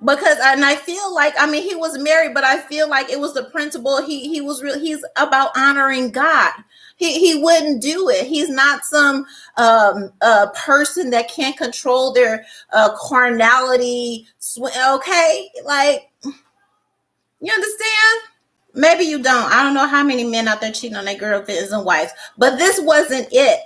Speaker 1: Because, and I feel like, I mean, he was married, but I feel like it was the principle. He's about honoring God. He wouldn't do it. He's not some person that can't control their carnality. Okay, like, you understand? Maybe you don't. I don't know how many men out there cheating on their girlfriends and wives, but this wasn't it.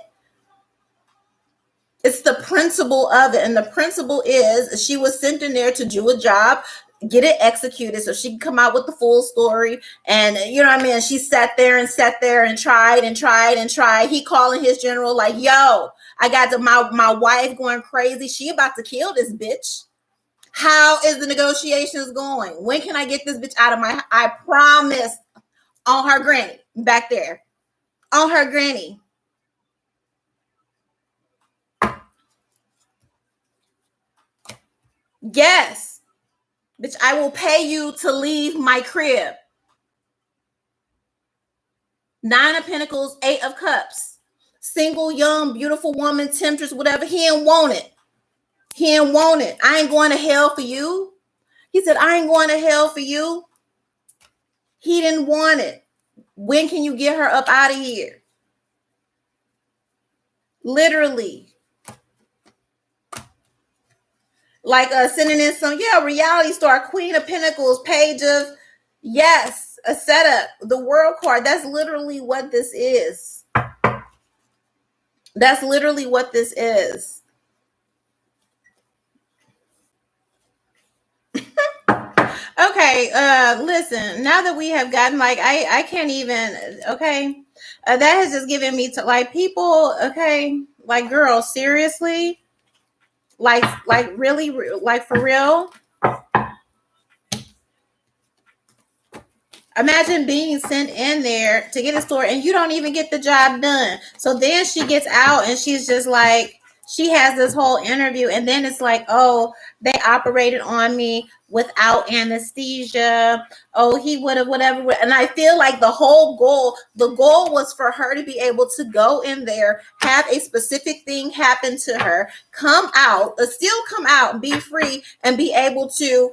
Speaker 1: It's the principle of it. And the principle is she was sent in there to do a job. get it executed so she can come out with the full story. And you know what I mean? She sat there and tried and tried and tried. He calling his general like, yo, I got my wife going crazy. She about to kill this bitch. How is the negotiations going? When can I get this bitch out of my, I promise, on her granny back there. On her granny. Yes. Bitch, I will pay you to leave my crib. 9 of Pentacles, 8 of Cups. Single, young, beautiful woman, temptress, whatever. He ain't want it. He ain't want it. I ain't going to hell for you. He said, I ain't going to hell for you. He didn't want it. When can you get her up out of here? Literally. Like sending in some, reality star, Queen of Pentacles, Page of, yes, a setup, the World card. That's literally what this is. That's literally what this is. Okay, listen, now that we have gotten, like, I can't even, okay, that has just given me to, like, people, okay, like, girl, seriously, like really, like, for real. Imagine being sent in there to get a store and you don't even get the job done. So then she gets out and she's just like, she has this whole interview and then it's like, oh, they operated on me without anesthesia. Oh, he would have whatever. And I feel like the goal was for her to be able to go in there, have a specific thing happen to her, come out, still come out, be free, and be able to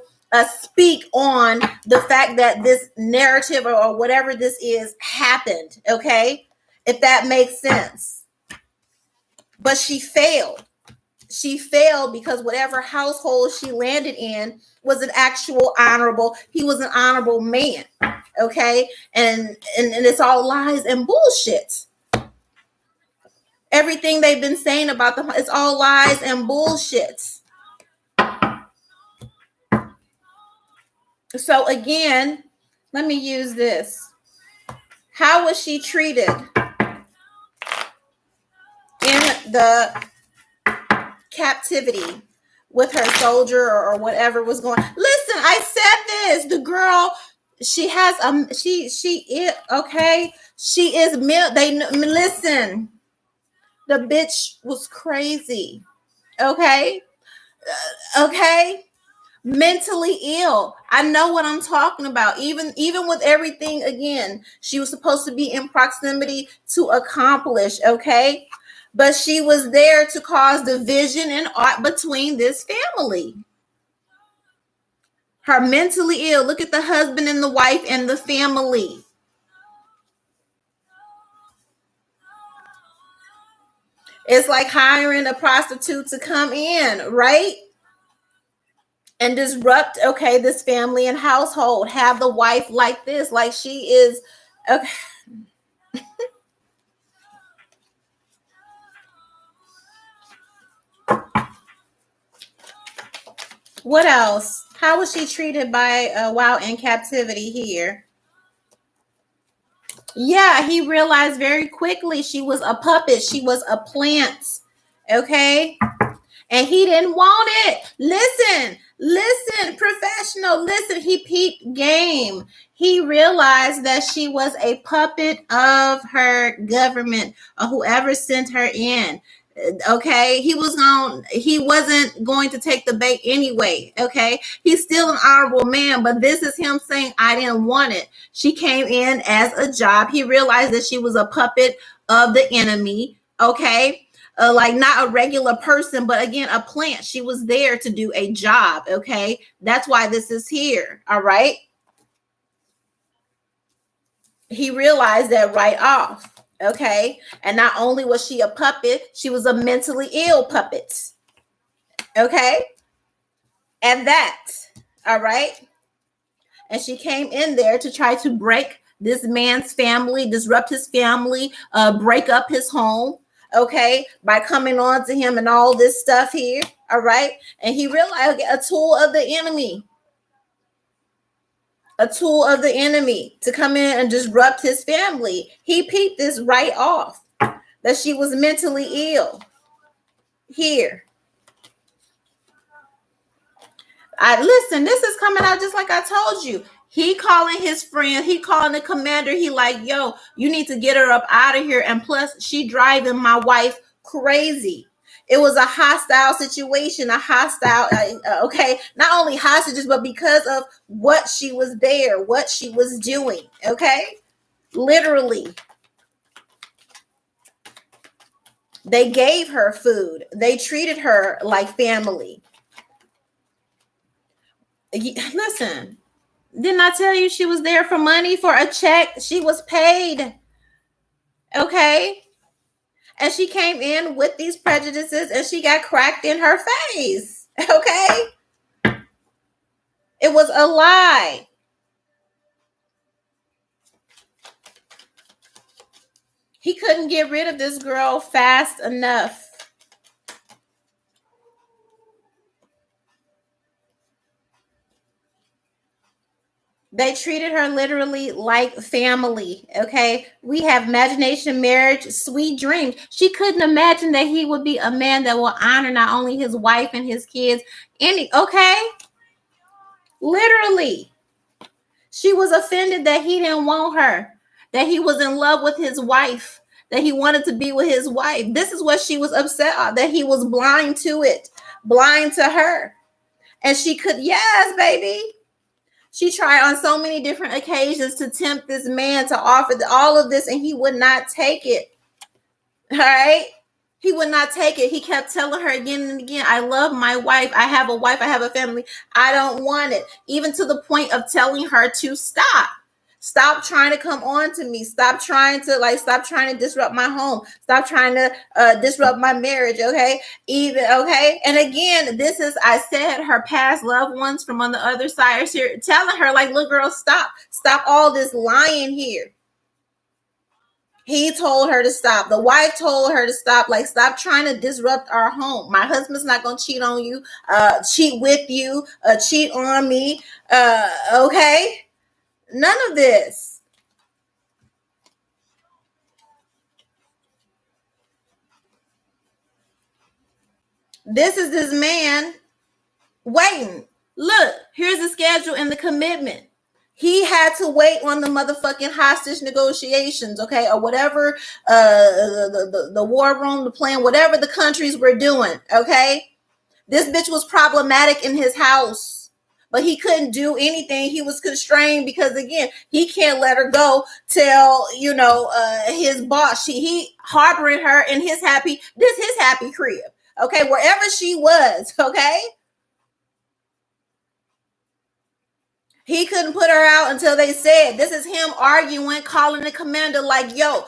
Speaker 1: speak on the fact that this narrative or whatever this is happened, okay? If that makes sense. But she failed. She failed because whatever household she landed in was an actual honorable, he was an honorable man, okay? And it's all lies and bullshit. Everything they've been saying about them, it's all lies and bullshit. So again, let me use this. How was she treated in the captivity with her soldier or whatever was going? Listen, I said this. The girl, she has she is okay. She is listen. The bitch was crazy. Okay, okay. Mentally ill. I know what I'm talking about. Even with everything, again, she was supposed to be in proximity to accomplish, okay? But she was there to cause division and art between this family. Her mentally ill. Look at the husband and the wife and the family. It's like hiring a prostitute to come in, right? And disrupt, okay, this family and household. Have the wife like this, like she is, okay. What else? How was she treated by while in captivity here? Yeah, he realized very quickly she was a puppet. She was a plant, okay? And he didn't want it. Listen, professional. Listen, he peeped game. He realized that she was a puppet of her government or whoever sent her in. Okay, he wasn't going to take the bait anyway. Okay, he's still an honorable man, but this is him saying, I didn't want it. She came in as a job. He realized that she was a puppet of the enemy. Okay, like not a regular person, but again, a plant. She was there to do a job. Okay, that's why this is here. All right, he realized that right off. Okay, and not only was she a puppet, she was a mentally ill puppet. Okay, and that, all right, and she came in there to try to break this man's family, disrupt his family, break up his home. Okay, by coming on to him and all this stuff here. All right, and he realized a tool of the enemy. a tool of the enemy to come in and disrupt his family. He peeped this right off, that she was mentally ill. Here. Listen, this is coming out just like I told you. He calling his friend, he calling the commander. He like, yo, you need to get her up out of here. And plus, she driving my wife crazy. It was a hostile situation, a hostile, okay, not only hostages, but because of what she was there, what she was doing, okay? Literally. They gave her food. They treated her like family. Listen, didn't I tell you she was there for money, for a check? She was paid. Okay? And she came in with these prejudices and she got cracked in her face. Okay? It was a lie. He couldn't get rid of this girl fast enough. They treated her literally like family, okay? We have imagination, marriage, sweet dreams. She couldn't imagine that he would be a man that will honor not only his wife and his kids, okay? Literally. She was offended that he didn't want her, that he was in love with his wife, that he wanted to be with his wife. This is what she was upset on, that he was blind to it, blind to her. And she could, yes, baby. She tried on so many different occasions to tempt this man to offer all of this, and he would not take it. All right? He would not take it. He kept telling her again and again, I love my wife. I have a wife. I have a family. I don't want it. Even to the point of telling her to stop. Stop trying to come on to me. Stop trying to disrupt my home. Stop trying to disrupt my marriage. Okay. Okay. And again, this is, I said, her past loved ones from on the other side are here telling her, like, look, girl, stop all this lying here. He told her to stop. The wife told her to stop. Like, stop trying to disrupt our home. My husband's not going to cheat on you, cheat with you, cheat on me. Okay. None of this. This is this man waiting. Look, here's the schedule and the commitment. He had to wait on the motherfucking hostage negotiations, okay, or whatever, the war room, the plan, whatever the countries were doing, okay? This bitch was problematic in his house, but he couldn't do anything. He was constrained because, again, he can't let her go till, his boss, he harboring her in his happy crib, okay, wherever she was, okay? He couldn't put her out until they said, this is him arguing, calling the commander like, yo,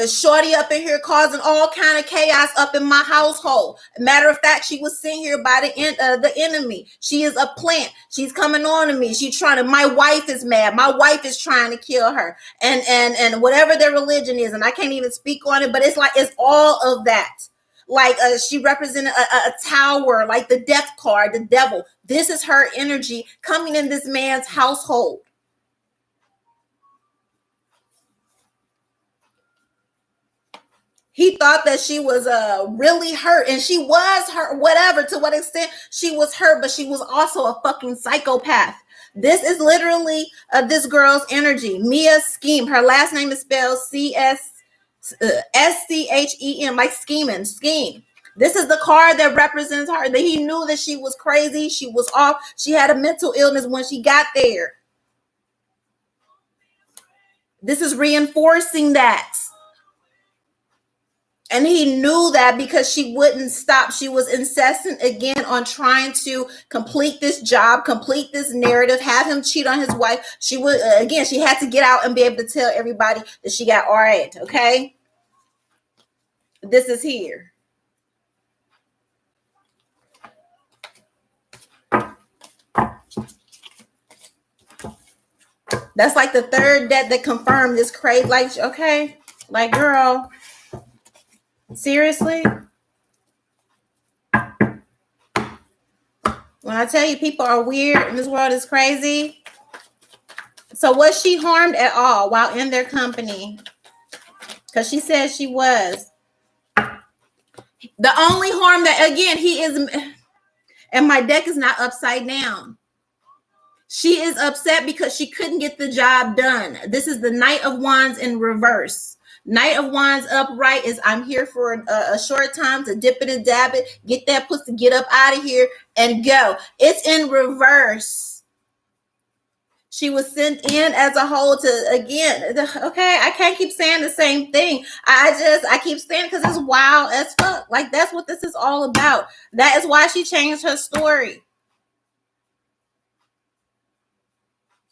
Speaker 1: shorty up in here causing all kind of chaos up in my household. Matter of fact, she was sent here by the enemy. She is a plant. She's coming on to me. She's trying to, my wife is mad. My wife is trying to kill her. And whatever their religion is, and I can't even speak on it, but it's like, it's all of that. Like she represented a tower, like the death card, the devil. This is her energy coming in this man's household. He thought that she was really hurt, and she was hurt, whatever, to what extent she was hurt, but she was also a fucking psychopath. This is literally this girl's energy. Mia Schem. Her last name is spelled Schem, like scheme. This is the card that represents her. That he knew that she was crazy. She was off. She had a mental illness when she got there. This is reinforcing that. And he knew that because she wouldn't stop. She was incessant again on trying to complete this job, complete this narrative, have him cheat on his wife. She would, again, she had to get out and be able to tell everybody that she got all right. Okay. This is here. That's like the third death that confirmed this crazy. Like, okay, like, girl, seriously? When I tell you people are weird and this world is crazy, So was she harmed at all while in their company? Because she said she was. The only harm that, again, he is, and my deck is not upside down. She is upset because she couldn't get the job done. This is the Knight of Wands in reverse. Knight of Wands upright is I'm here for a short time to dip it and dab it, get that pussy, get up out of here and go. It's in reverse. She was sent in as a whole to, again, okay, I can't keep saying the same thing. I keep saying it because it's wild as fuck. Like, that's what this is all about. That is why she changed her story.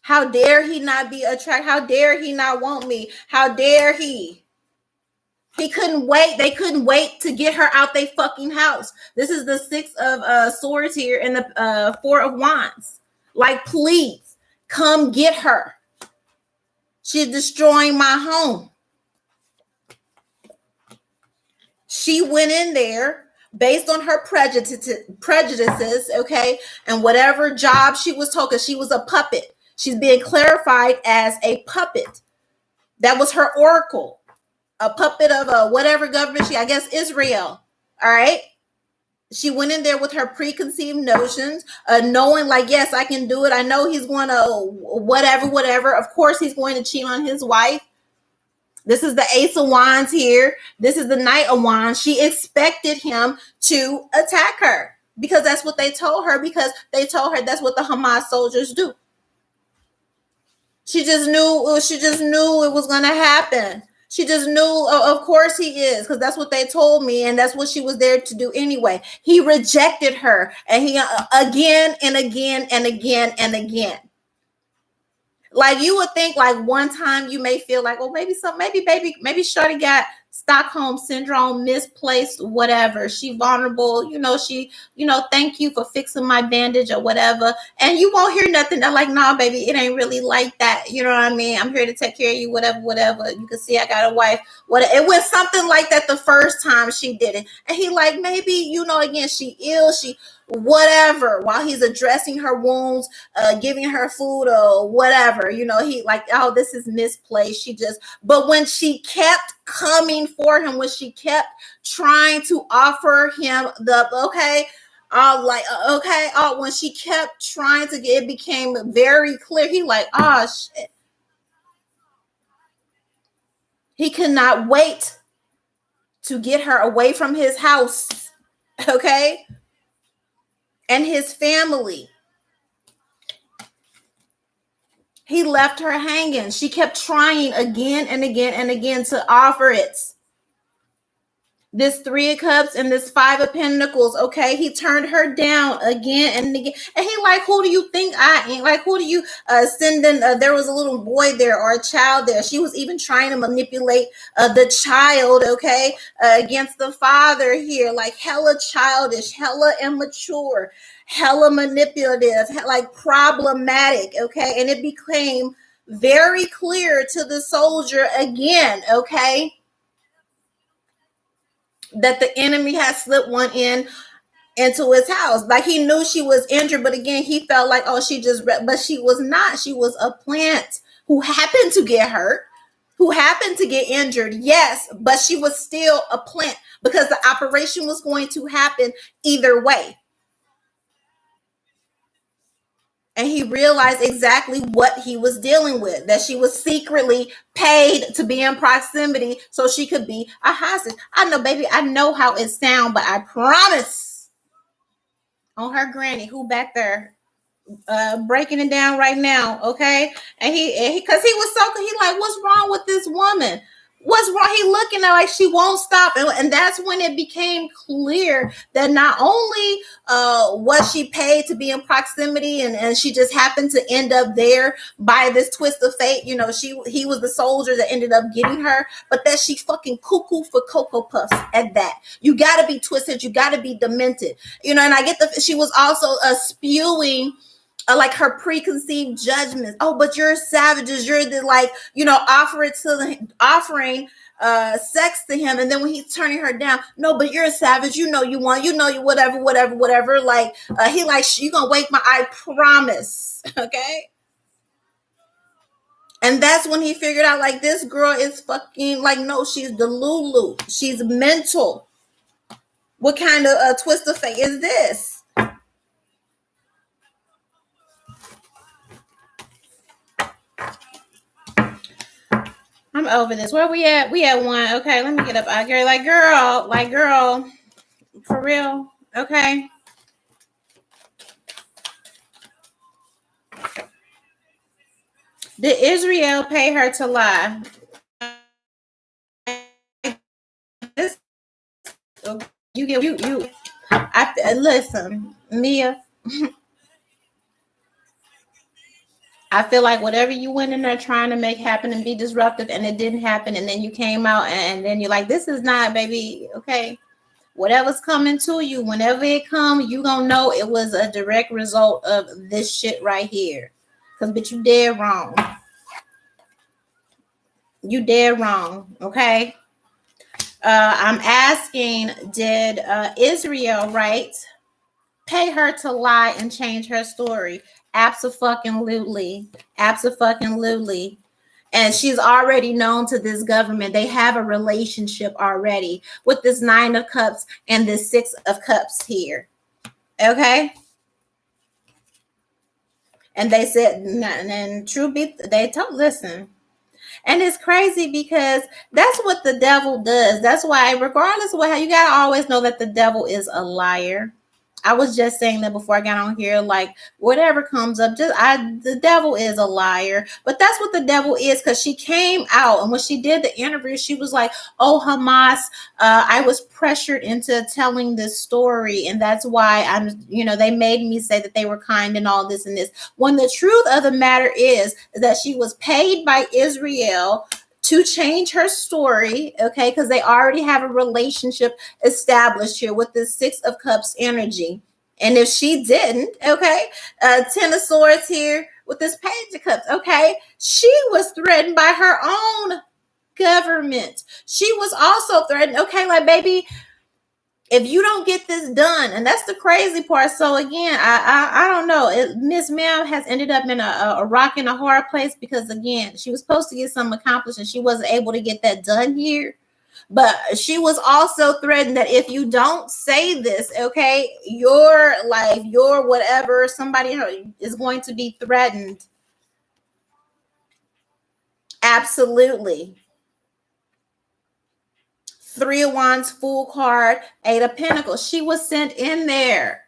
Speaker 1: How dare he not be attracted? How dare he not want me? How dare he? He couldn't wait. They couldn't wait to get her out their fucking house. This is the 6 of swords here and the 4 of wands. Like, please, come get her. She's destroying my home. She went in there based on her prejudices, okay, and whatever job she was told, because she was a puppet. She's being clarified as a puppet. That was her oracle. A puppet of whatever government I guess Israel. All right. She went in there with her preconceived notions, knowing like, yes, I can do it. I know he's going to whatever. Of course, he's going to cheat on his wife. This is the Ace of Wands here. This is the Knight of Wands. She expected him to attack her because that's what they told her, because they told her that's what the Hamas soldiers do. She just knew it was going to happen. She just knew, of course he is, because that's what they told me, and that's what she was there to do anyway. He rejected her, and he again and again and again and again. Like, you would think like one time you may feel like, oh, maybe Shorty got Stockholm syndrome, misplaced, whatever. She vulnerable, thank you for fixing my bandage or whatever. And you won't hear nothing. They're like, nah, baby, it ain't really like that. You know what I mean? I'm here to take care of you, whatever. You can see I got a wife. It was something like that the first time she did it. And he like, maybe, again, she ill, she whatever, while he's addressing her wounds, giving her food or whatever, he like, oh, this is misplaced. But when she kept coming for him, when she kept trying to offer him when she kept trying to it became very clear. He like, oh shit. He cannot wait to get her away from his house. Okay. And his family. He left her hanging. She kept trying again and again and again to offer it. This 3 of Cups and this 5 of Pentacles, okay? He turned her down again and again. And he like, who do you think I am? Like, who do you send in? There was a little boy there or a child there. She was even trying to manipulate the child, okay, against the father here. Like, hella childish, hella immature, hella manipulative, like problematic, okay? And it became very clear to the soldier again, okay, that the enemy had slipped one into his house. Like, he knew she was injured, but again, he felt like, oh, but she was not. She was a plant who happened to get hurt, who happened to get injured. Yes, but she was still a plant because the operation was going to happen either way. And he realized exactly what he was dealing with, that she was secretly paid to be in proximity so she could be a hostage. I know, baby, I know how it sounds, but I promise on her granny, who back there breaking it down right now, okay? And because he was he like, what's wrong with this woman? What's wrong? He looking at like she won't stop. And that's when it became clear that not only was she paid to be in proximity and she just happened to end up there by this twist of fate. He was the soldier that ended up getting her, but that she fucking cuckoo for Cocoa Puffs at that. You got to be twisted. You got to be demented. And I get she was also spewing like her preconceived judgments. Oh, but you're savages. You're the offering sex to him, and then when he's turning her down, no, but you're a savage. You want, you whatever. Like he like, you gonna wake my, I promise. Okay. And that's when he figured out, like, this girl is fucking, like, no, she's delulu. She's mental. What kind of twist of fate is this? I'm over this. Where we at? We at 1. Okay, let me get up out here. Like, girl, for real. Okay. Did Israel pay her to lie? You. Listen, Mia. I feel like whatever you went in there trying to make happen and be disruptive, and it didn't happen, and then you came out, and then you're like, this is not, baby, okay. Whatever's coming to you, whenever it comes, you gonna know it was a direct result of this shit right here. Because, bitch, you dead wrong. You dead wrong, okay? I'm asking, did Israel, right, pay her to lie and change her story? Absolutely. Absolutely. And she's already known to this government. They have a relationship already with this 9 of Cups and this 6 of Cups here. Okay? And they said, and true be, they told, listen. And it's crazy because that's what the devil does. That's why, regardless of what, you got to always know that the devil is a liar. I was just saying that before I got on here, like, whatever comes up, the devil is a liar. But that's what the devil is, because she came out, and when she did the interview, she was like, oh, Hamas, I was pressured into telling this story, and that's why they made me say that they were kind and all this and this. When the truth of the matter is that she was paid by Israel to change her story, okay, because they already have a relationship established here with this 6 of Cups energy. And if she didn't, okay, 10 of Swords here with this Page of Cups, okay, she was threatened by her own government. She was also threatened, okay, like, baby, if you don't get this done, and that's the crazy part. So again, I don't know. Miss Ma'am has ended up in a rock and a hard place, because again, she was supposed to get something accomplished, and she wasn't able to get that done here. But she was also threatened that if you don't say this, okay, your life, your whatever, somebody is going to be threatened. Absolutely. 3 of Wands, Fool card, 8 of Pentacles. She was sent in there.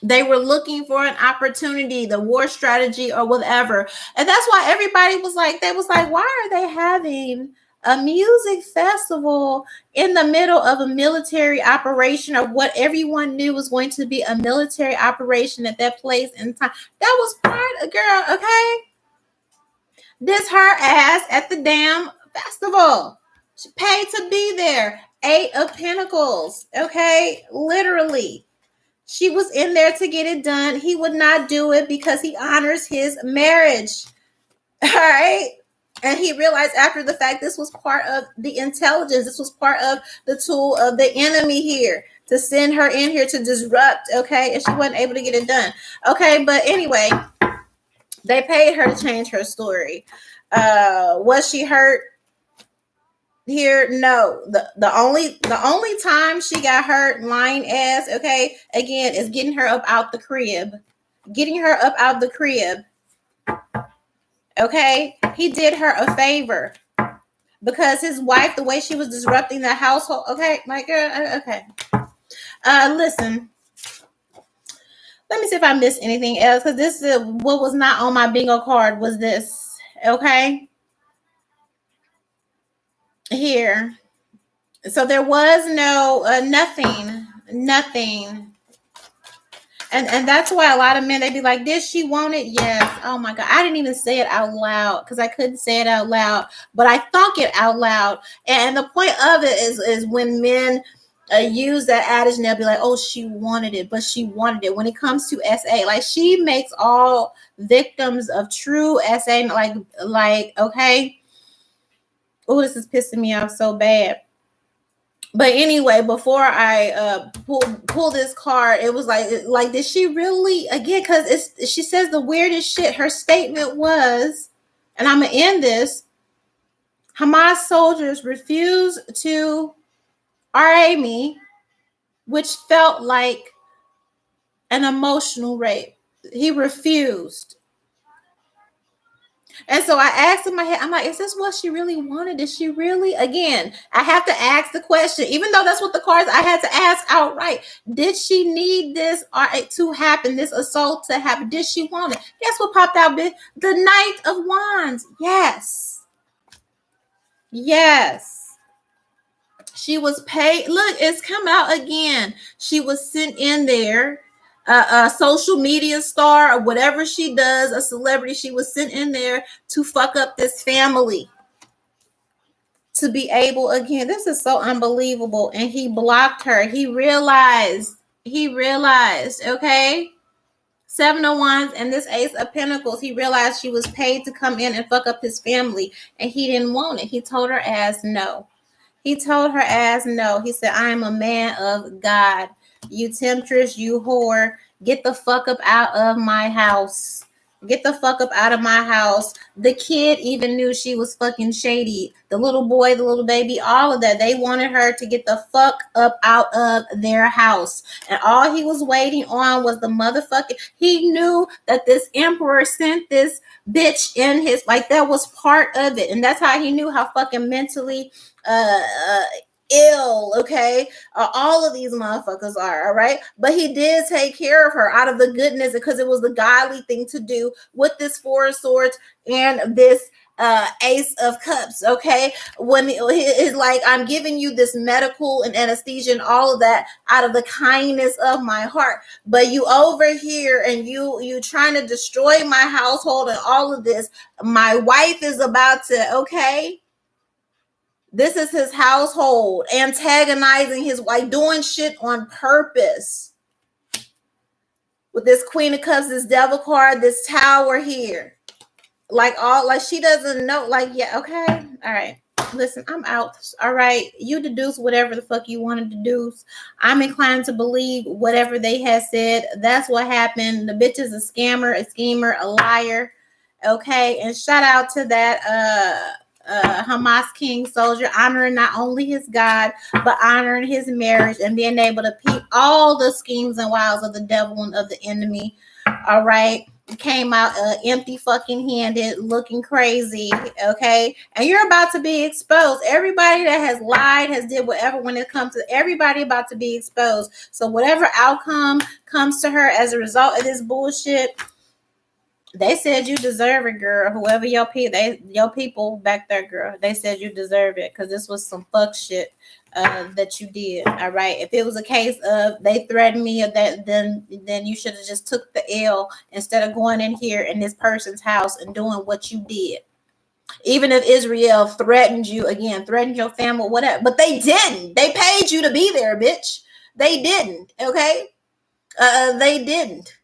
Speaker 1: They were looking for an opportunity, the war strategy or whatever. And that's why everybody was like, why are they having a music festival in the middle of a military operation, or what everyone knew was going to be a military operation at that place and time? That was part of, girl, okay? This her ass at the damn festival. She paid to be there. 8 of Pentacles, okay? Literally. She was in there to get it done. He would not do it because he honors his marriage. All right? And he realized after the fact this was part of the intelligence. This was part of the tool of the enemy here to send her in here to disrupt, okay? And she wasn't able to get it done. Okay, but anyway, they paid her to change her story. Was she hurt here? No. The only time she got hurt, lying ass, okay, again, is getting her up out the crib. Getting her up out the crib. Okay? He did her a favor. Because his wife, the way she was disrupting the household, okay, my girl, okay. Listen. Let me see if I missed anything else, because this is what was not on my bingo card was this, okay? Here. So there was no nothing. And that's why a lot of men, they be like, did she want it? Yes. Oh my God. I didn't even say it out loud because I couldn't say it out loud, but I thunk it out loud. And the point of it is when men use that adage, and they'll be like, oh, she wanted it, but she wanted it. When it comes to SA, like, she makes all victims of true SA, like, okay. Oh, this is pissing me off so bad. But anyway, before I pull this card, it was like, did she really, again, because she says the weirdest shit. Her statement was, and I'm going to end this. Hamas soldiers refused to RA me, which felt like an emotional rape. He refused. And so I asked in my head, I'm like, is this what she really wanted? Did she really? Again, I have to ask the question, even though that's what the cards, I had to ask outright. Did she need this to happen, this assault to happen? Did she want it? Guess what popped out? The Knight of Wands. Yes. Yes. She was paid. Look, it's come out again. She was sent in there. A social media star or whatever she does, a celebrity, she was sent in there to fuck up this family. To be able, again, this is so unbelievable. And he blocked her. He realized, okay? 7 of Wands and this Ace of Pentacles, he realized she was paid to come in and fuck up his family. And he didn't want it. He told her ass no. He told her ass no. He said, I am a man of God. You temptress, you whore, get the fuck up out of my house. Get the fuck up out of my house. The kid even knew she was fucking shady. The little boy, the little baby, all of that. They wanted her to get the fuck up out of their house. And all he was waiting on was the motherfucking... He knew that this emperor sent this bitch in his... Like, that was part of it. And that's how he knew how fucking mentally... ill, okay? All of these motherfuckers are, all right? But he did take care of her out of the goodness because it was the godly thing to do with this 4 of Swords and this Ace of Cups, okay? When it's like, I'm giving you this medical and anesthesia and all of that out of the kindness of my heart, but you over here and you trying to destroy my household and all of this. My wife is about to, okay? This is his household, antagonizing his wife, doing shit on purpose. With this Queen of Cups, this Devil card, this Tower here. Like she doesn't know, like, yeah, okay. All right. Listen, I'm out. All right. You deduce whatever the fuck you want to deduce. I'm inclined to believe whatever they had said. That's what happened. The bitch is a scammer, a schemer, a liar. Okay. And shout out to that, Hamas king soldier, honoring not only his God, but honoring his marriage and being able to peep all the schemes and wiles of the devil and of the enemy. All right. Came out empty fucking handed, looking crazy. Okay. And you're about to be exposed. Everybody that has lied, has did whatever, when it comes to everybody about to be exposed. So whatever outcome comes to her as a result of this bullshit, they said you deserve it, girl. Whoever your people back there, girl, they said you deserve it because this was some fuck shit that you did. All right. If it was a case of they threatened me or that, then you should have just took the L instead of going in here in this person's house and doing what you did. Even if Israel threatened you again, threatened your family, whatever, but they didn't. They paid you to be there, bitch. They didn't. Okay. They didn't.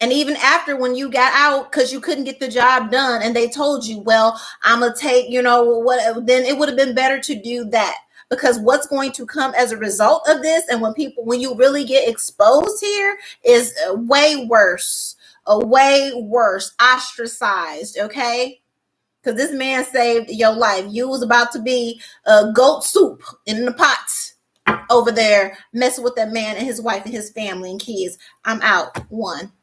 Speaker 1: And even after, when you got out because you couldn't get the job done and they told you, well, I'm going to take, what, then it would have been better to do that, because what's going to come as a result of this, and when you really get exposed here, is way worse, ostracized, okay? Because this man saved your life. You was about to be goat soup in the pot over there, messing with that man and his wife and his family and kids. I'm out. 1.